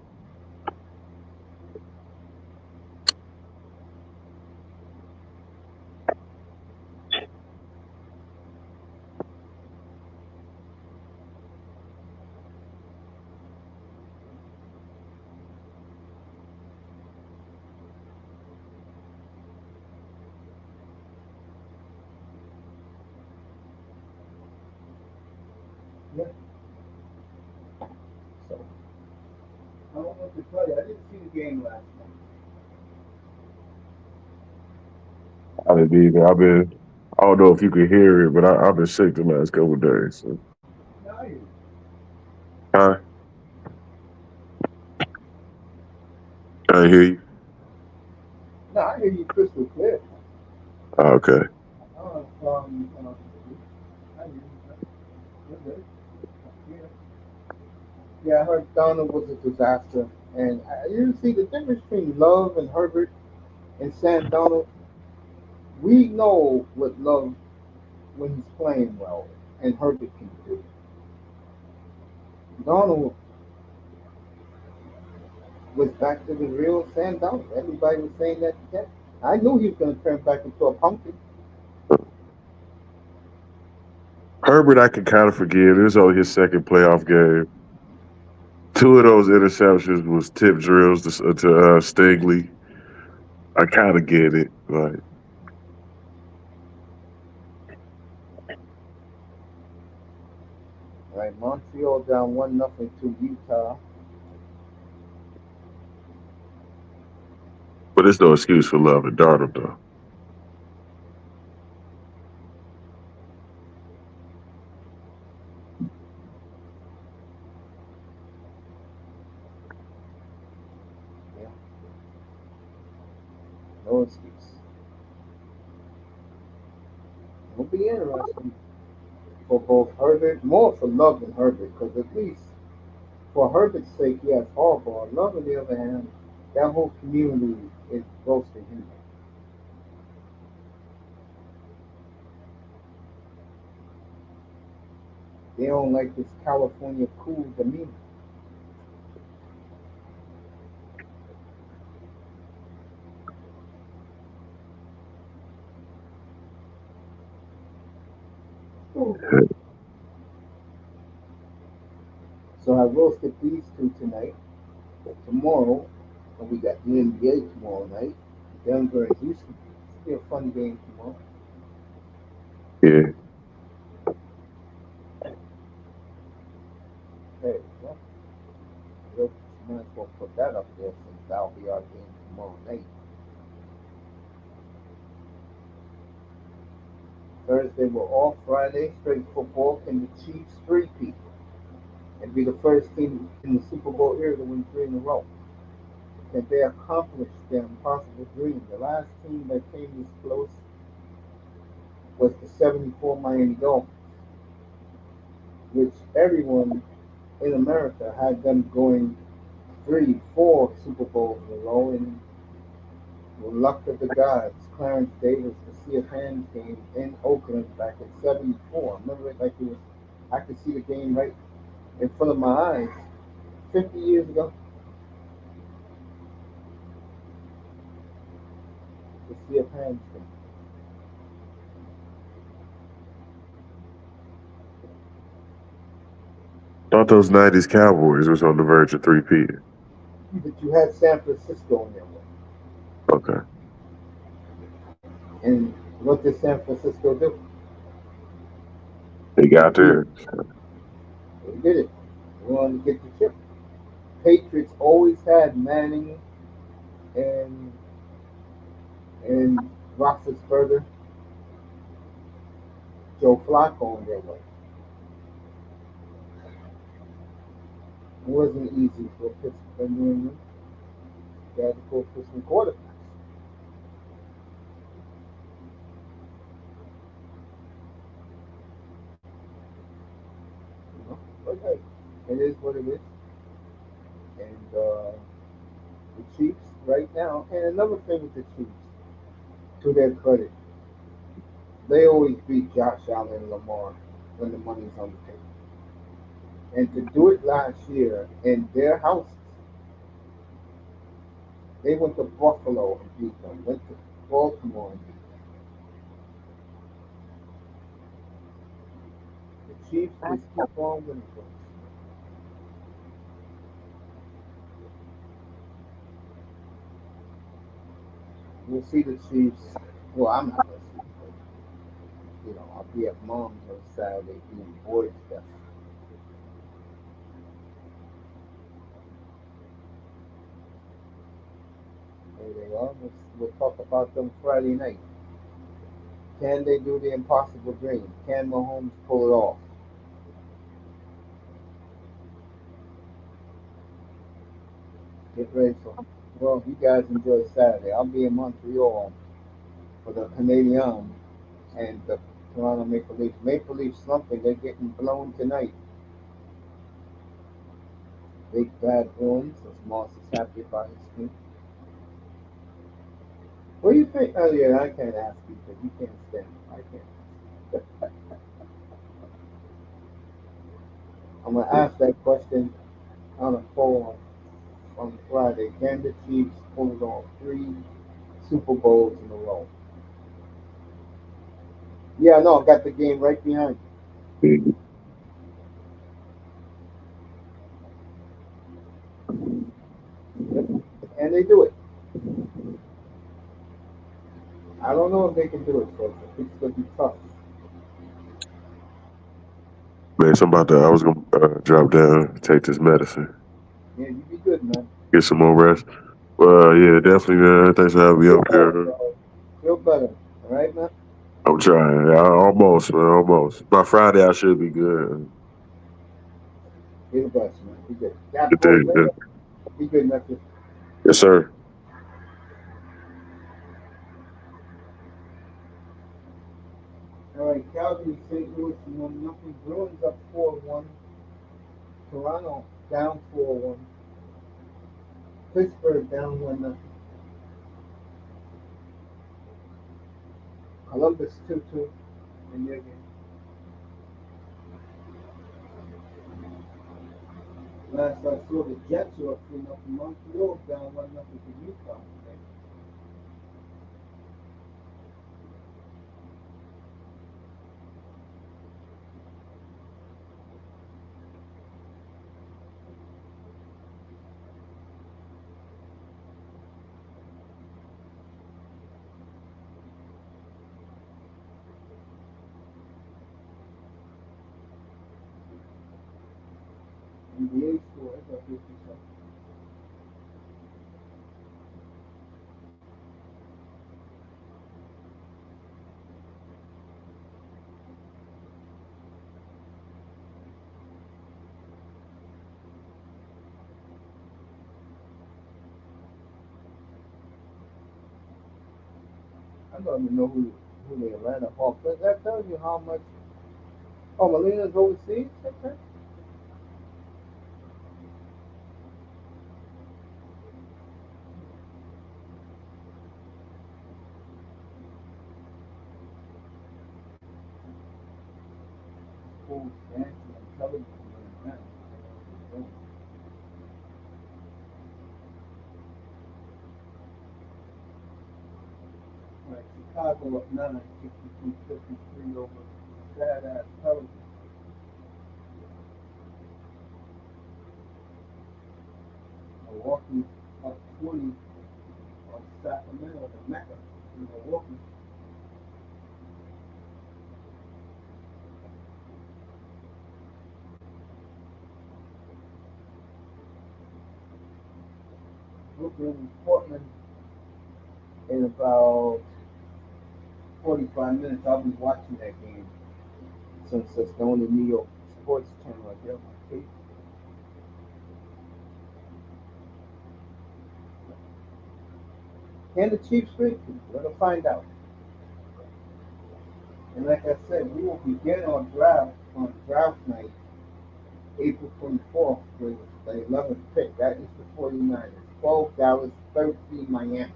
Yeah. So I don't know what to tell you. I didn't see the game last night.
I didn't either. I don't know if you could hear it, but I've been sick the last couple of days. So.
No, I hear you.
Huh? I hear you.
No, I hear you crystal clear.
Oh, okay.
I hear you. You're good. Yeah. Yeah, I heard Donald was a disaster, and you see the difference between Love and Herbert and Sam Donald. We know what Love when he's playing well, and Herbert can do. Donald was back to the real Sam Donald. Everybody was saying that today. I knew he was going to turn back into a pumpkin.
Herbert, I can kind of forgive. It was only his second playoff game. Two of those interceptions was tip drills to Stingley. I kind of get it. Like,
Right, Montreal down 1-0 to Utah.
but it's no excuse for Love and Darnold though.
Yeah, no excuse. It'll be interesting for both Herbert, more for Love than Herbert, because at least for Herbert's sake, he has Harbaugh. Love, on the other hand, that whole community is roasting him. They don't like this California cool demeanor. So I roasted these two tonight. Tomorrow, we got the NBA tomorrow night. Denver and Houston. It'll be a fun game tomorrow.
Yeah,
Hey, well, you might as well put that up there since that'll be our game tomorrow night. Thursday we're off. Friday, straight football. Can the Chiefs three-peat and be the first team in the Super Bowl era to win three in a row? Can they accomplish their impossible dream? The last team that came this close was the '74 Miami Dolphins, which everyone in America had them going three, four Super Bowls in a row, and the luck of the gods, Clarence Davis, the Sea of Hands game in Oakland back in '74. I remember it like it was, I could see the game right in front of my eyes 50 years ago. The Sea of Hands game.
thought those '90s Cowboys was on the verge of 3P.
But you had San Francisco in there.
Okay,
And what did San Francisco do?
they
They
got
beat
there.
it. They did it. They wanted to get the chip. Patriots always had Manning and and Roethlisberger, Joe Flacco in their way. It wasn't easy for Pittsburgh and New England. They had to go for some quarterbacks. You know? But hey, it is what it is. And the Chiefs right now, and another thing with the Chiefs, to their credit, they always beat Josh Allen and Lamar when the money's on the table. And to do it last year in their houses, they went to Buffalo and beat them, went to Baltimore and beat them. The Chiefs just keep on winning for us. We'll see the Chiefs. Well, I'm not going to see them, but, I'll be at mom's on Saturday eating boy stuff. There they are. We'll talk about them Friday night. Can they do the impossible dream? Can Mahomes pull it off? Get ready for. Well, you guys enjoy Saturday. I'll be in Montreal for the Canadian and the Toronto Maple Leafs. Maple Leafs slumping. They're getting blown tonight. Big bad Bruins. As Moss is happy about his team. What do you think? Oh yeah, I can't ask you because you can't stand. I can't. I'm gonna ask that question on a poll on Friday. Can the Chiefs pull it off? Three Super Bowls in a row. Yeah, no, I got the game right behind you.
Yeah.
Yep. And they do it. I don't know if they can do it, so it's gonna be tough.
Man, so I'm about to, I was gonna drop down, take this medicine,
Yeah, you be good, man.
get some more rest. Well, yeah, definitely, man. Thanks for having me up
Feel better,
here.
bro. Feel better. All right, man.
I'm trying. Almost, man. Almost. By Friday, I should be good.
Be the best, man. Be good. Got
Good
boys
day.
later. Be good, nephew.
Yes, sir.
All right, Calgary, St. Louis, 1-0. Bruins up 4-1. Toronto down 4-1. Pittsburgh down 1-0. Columbus 2-2 in their game. Last I saw, the Jets were up 3-0. Montreal down 1-0 to Utah. NBA scores up 57. I don't even know who the Atlanta Hawks. Does that tell you how much? Oh, Molina's overseas. Okay. Full dancing on television right now. Right, Chicago up 9, 53 over sad ass Pelicans. Milwaukee up 20 on Sacramento, the Mecca in Milwaukee. Brooklyn and Portland in about 45 minutes. I'll be watching that game since it's the only New York sports channel I get on my cable. Can the Chiefs win? We're going to find out. And like I said, we will begin our draft on draft night, April 24th, with the 11th pick. That is the 49ers. 12 Dallas, 13 Miami.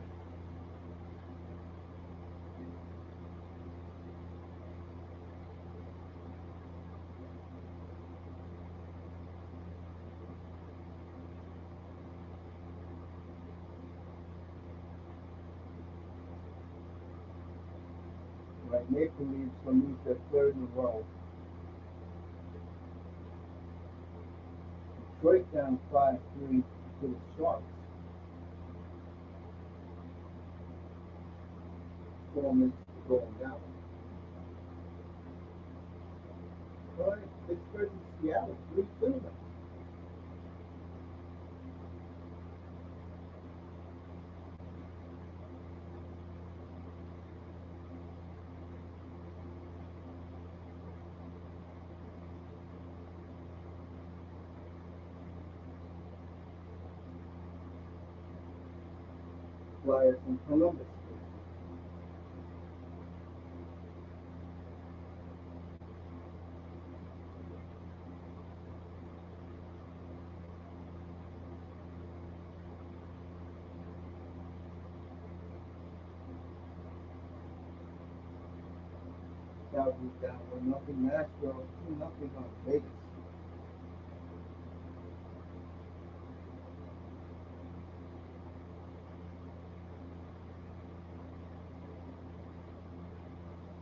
Right, Maple Leafs going to lose their third in a row. Detroit down 5-3 to the Sharks. 4 minutes to go now. All right, Pittsburgh and Seattle, 3-2. Flyers and Columbus. Calgary down 1-0. Nashville 2-0 on Vegas.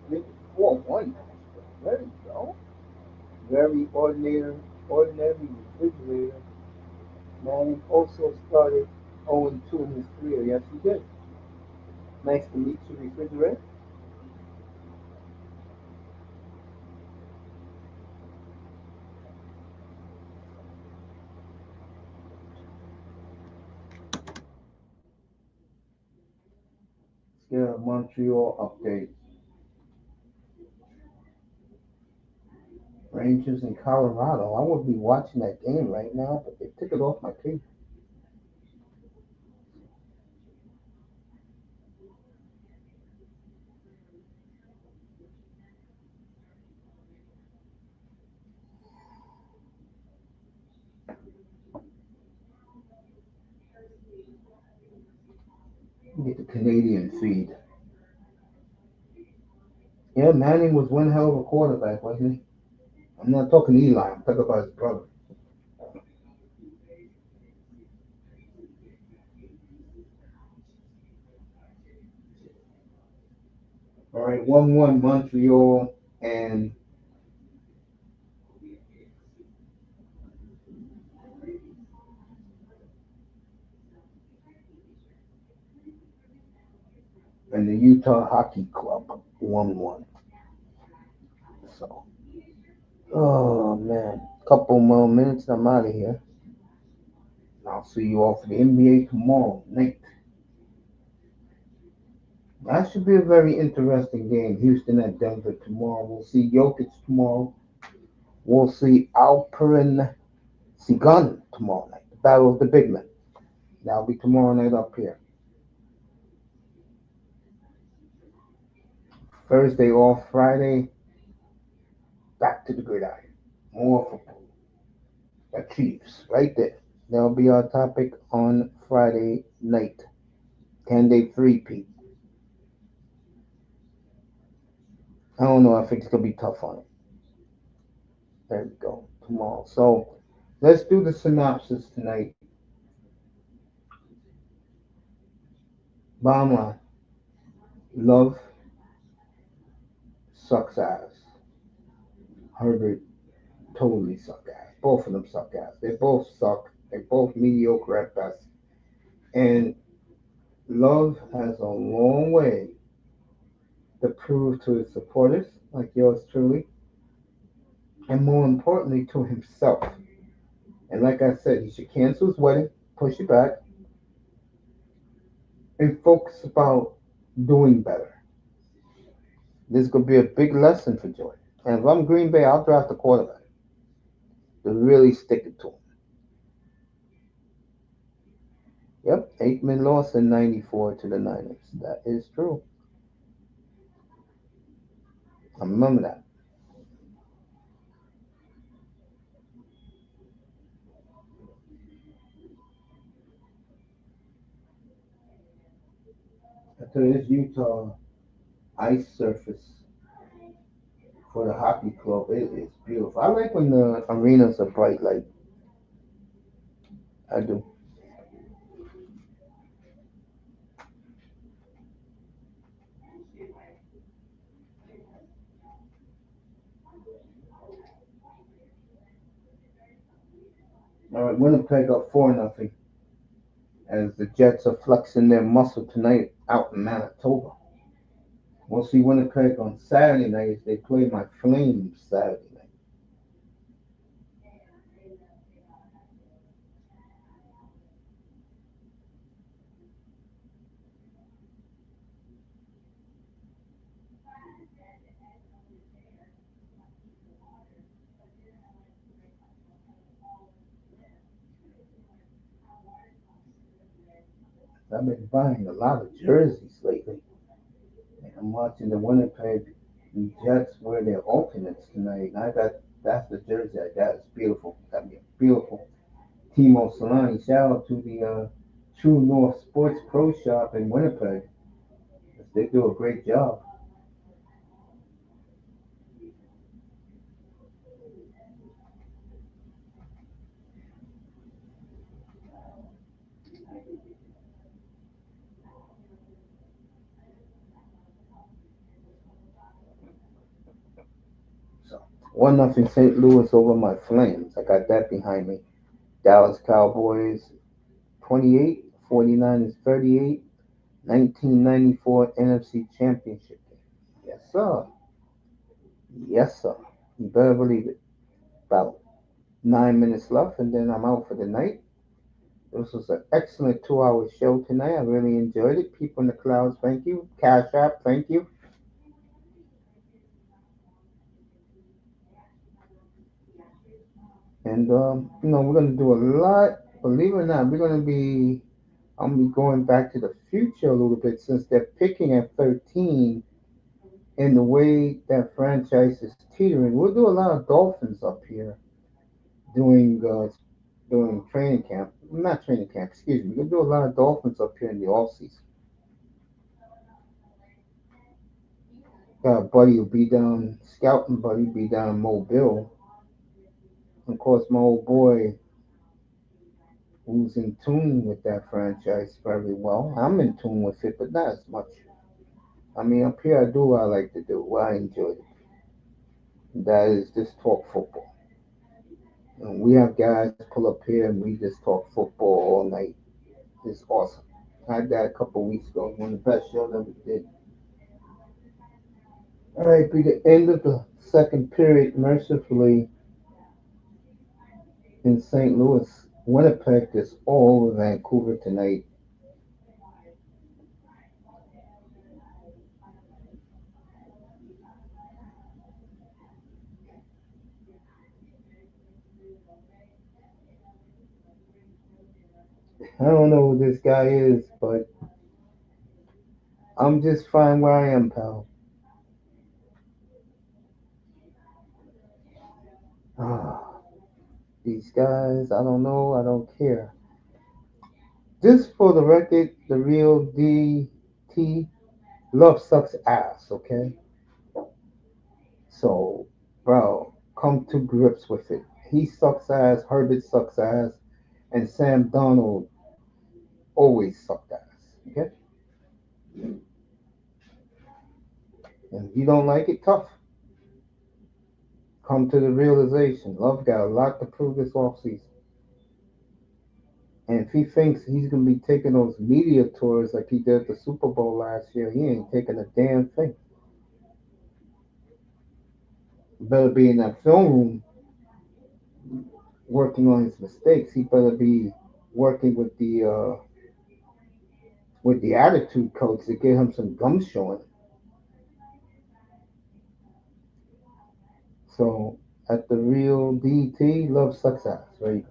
I think it's 4-1 Nashville. There you go. Very ordinary refrigerator. Manning also started 0-2 in his career. Yes, he did. Nice to meet you, refrigerator. Let's get a Montreal update. Rangers in Colorado. I would be watching that game right now, but they took it off my TV. Get the Canadian feed. Yeah, Manning was one hell of a quarterback, wasn't he? I'm not talking Eli. I'm talking about his brother. All right, 1-1 Montreal and the Utah Hockey Club 1-1. So, oh man, couple more minutes, I'm out of here. I'll see you all for the NBA tomorrow night. That should be a very interesting game. Houston at Denver tomorrow. We'll see Jokic tomorrow. We'll see Alperen Sigan tomorrow night. The Battle of the Big Men. That'll be tomorrow night up here. Thursday off. Friday, back to the gridiron. More football. The Chiefs, right there. That'll be our topic on Friday night. Can they three-peat? I don't know. I think it's gonna be tough on it. There we go. Tomorrow. So let's do the synopsis tonight. Bottom line, Love sucks ass. Herbert totally suck ass. Both of them suck ass. They both suck. They both mediocre at best. And Love has a long way to prove to his supporters, like yours truly, and more importantly to himself. And like I said, he should cancel his wedding, push it back, and focus about doing better. This could be a big lesson for Jordan. And if I'm Green Bay, I'll draft a quarterback to really stick it to him. Yep, Aikman lost in '94 to the Niners. That is true. I remember that. I tell you, this Utah ice surface for the hockey club, it is beautiful. I like when the arenas are bright, like I do. All right, Winnipeg up 4-0 as the Jets are flexing their muscle tonight out in Manitoba. We'll see Winnipeg on Saturday night as they play my Flames Saturday night. I've been buying a lot of jerseys lately. I'm watching the Winnipeg Jets wear their alternates tonight, and I got that's the jersey I got. It's beautiful. Got me a beautiful Timo Solani. Shout out to the True North Sports Pro Shop in Winnipeg. They do a great job. So 1-0 St. Louis over my Flames. I got that behind me. Dallas Cowboys 28, 49ers 38, 1994 NFC Championship game. Yes, sir. Yes, sir. You better believe it. About 9 minutes left, and then I'm out for the night. This was an excellent 2 hour show tonight. I really enjoyed it. People in the clouds, thank you. Cash App, thank you. And we're gonna do a lot. Believe it or not, I'm gonna be going back to the future a little bit since they're picking at 13 in the way that franchise is teetering. We'll do a lot of Dolphins up here doing during training camp. Not training camp, excuse me. We'll do a lot of Dolphins up here in the off season. Got a buddy will be down, scouting buddy be down in Mobile. Of course, my old boy who's in tune with that franchise very well. I'm in tune with it, but not as much. I mean, up here I do what I like to do, what I enjoy. That is just talk football. And we have guys pull up here and we just talk football all night. It's awesome. I had that a couple of weeks ago. One of the best shows I ever did. All right, be the end of the second period, mercifully, in St. Louis. Winnipeg is all over Vancouver tonight. I don't know who this guy is, but I'm just fine where I am, pal. Ah, these guys, I don't know, I don't care. Just for the record, the real DT love sucks ass, okay? So, bro, come to grips with it. He sucks ass, Herbert sucks ass, and Sam Donald always sucked ass, okay? And if you don't like it, tough. Come to the realization. Love got a lot to prove this offseason. And if he thinks he's going to be taking those media tours like he did at the Super Bowl last year, he ain't taking a damn thing. Better be in that film room working on his mistakes. He better be working with the attitude coach to get him some gum showing. So at the real DT, love sucks ass. Right?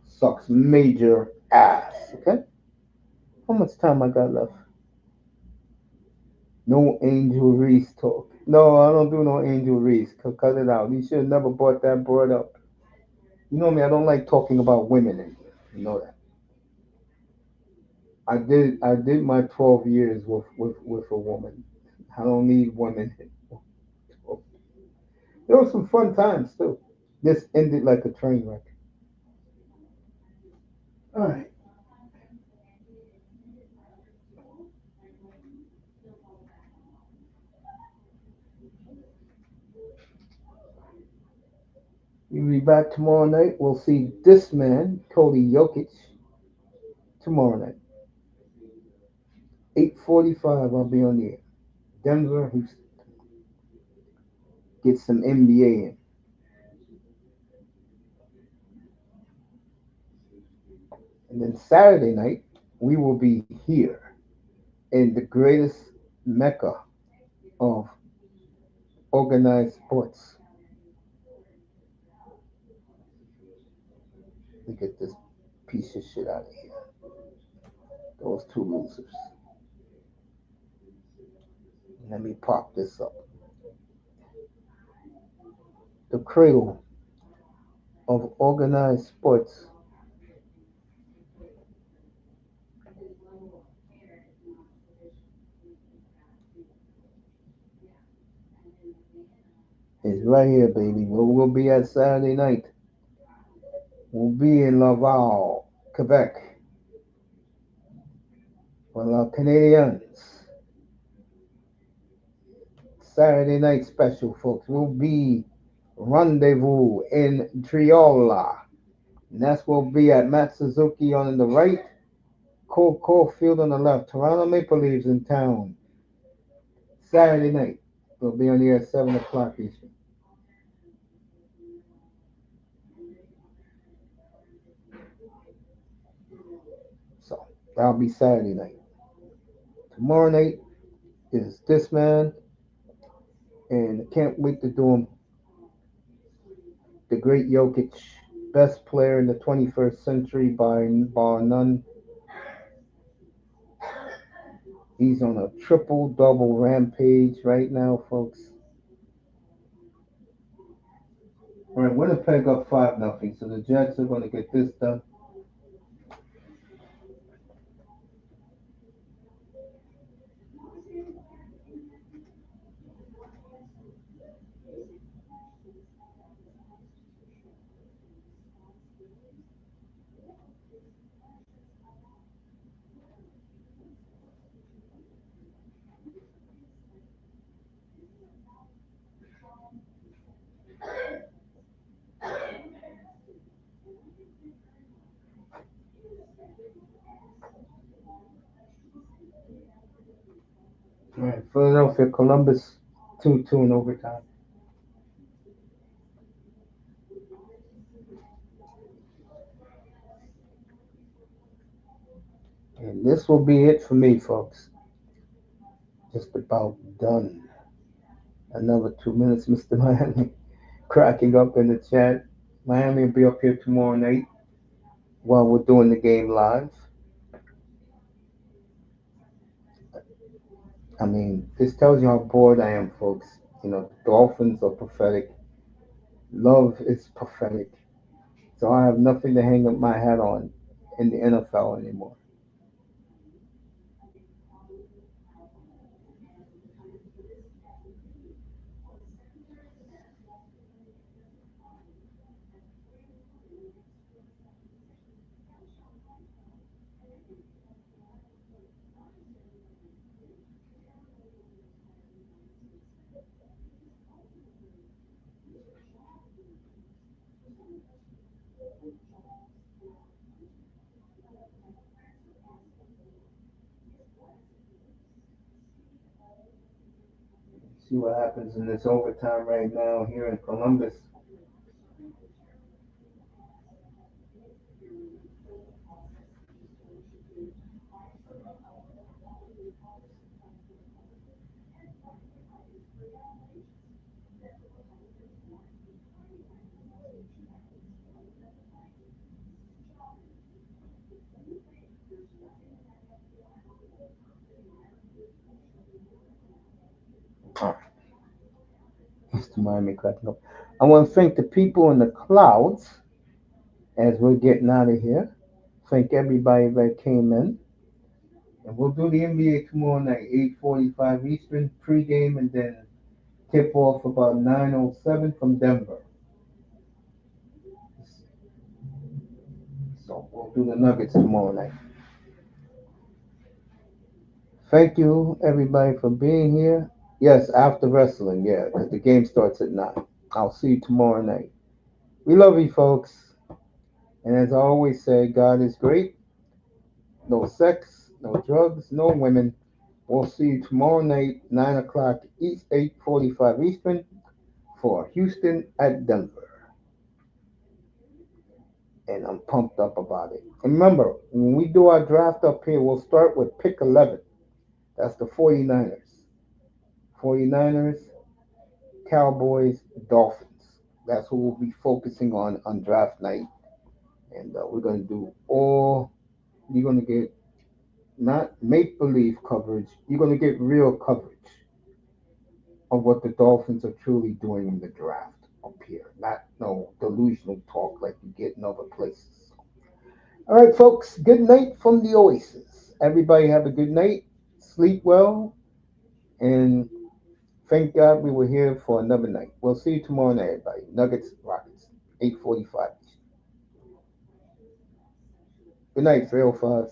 Sucks major ass. Okay? How much time I got left? No Angel Reese talk. No, I don't do no Angel Reese. Cut it out. You should have never brought that broad up. You know me, I don't like talking about women in here. You know that. I did my 12 years with a woman. I don't need women. There were some fun times too. This ended like a train wreck. All right. We'll be back tomorrow night. We'll see this man, Cody Jokic, tomorrow night. 8:45, I'll be on the air. Denver, Houston. Get some NBA in. And then Saturday night, we will be here in the greatest mecca of organized sports. Let me get this piece of shit out of here. Those two losers. Let me pop this up. The cradle of organized sports is right here, baby. Where we'll be at Saturday night. We'll be in Laval, Quebec, for the Canadians. Saturday night special, folks, will be Rendezvous in Triola. And that's will be at Matt Suzuki on the right, Cole Caulfield on the left. Toronto Maple Leafs in town. Saturday night. We'll be on the air at 7 o'clock Eastern. So that'll be Saturday night. Tomorrow night is this man, and I can't wait to do him. The great Jokic, best player in the 21st century by bar none. He's on a triple double rampage right now, folks. All right, Winnipeg up 5-0, so the Jets are going to get this done. All right, Philadelphia, Columbus, 2-2 in overtime. And this will be it for me, folks. Just about done. Another 2 minutes, Mr. Miami. Cracking up in the chat. Miami will be up here tomorrow night while we're doing the game live. I mean, this tells you how bored I am, folks. You know, the Dolphins are pathetic. Love is pathetic. So I have nothing to hang up my hat on in the NFL anymore. See what happens in this overtime right now here in Columbus. Oh, Mr. Miami cracking up. I want to thank the people in the clouds as we're getting out of here. Thank everybody that came in. And we'll do the NBA tomorrow night, 8:45 Eastern pregame, and then tip off about 9:07 from Denver. So we'll do the Nuggets tomorrow night. Thank you, everybody, for being here. Yes, after wrestling, yeah, because the game starts at 9. I'll see you tomorrow night. We love you, folks. And as I always say, God is great. No sex, no drugs, no women. We'll see you tomorrow night, 9 o'clock East, 8:45 Eastern, for Houston at Denver. And I'm pumped up about it. And remember, when we do our draft up here, we'll start with pick 11. That's the 49ers. 49ers, Cowboys, Dolphins. That's what we'll be focusing on draft night. And we're going to do all, you're going to get not make believe coverage, you're going to get real coverage of what the Dolphins are truly doing in the draft up here. Not no delusional talk like you get in other places. All right, folks, good night from the Oasis. Everybody have a good night. Sleep well. And thank God we were here for another night. We'll see you tomorrow night, everybody. Nuggets, Rockets, 8:45. Good night, 305.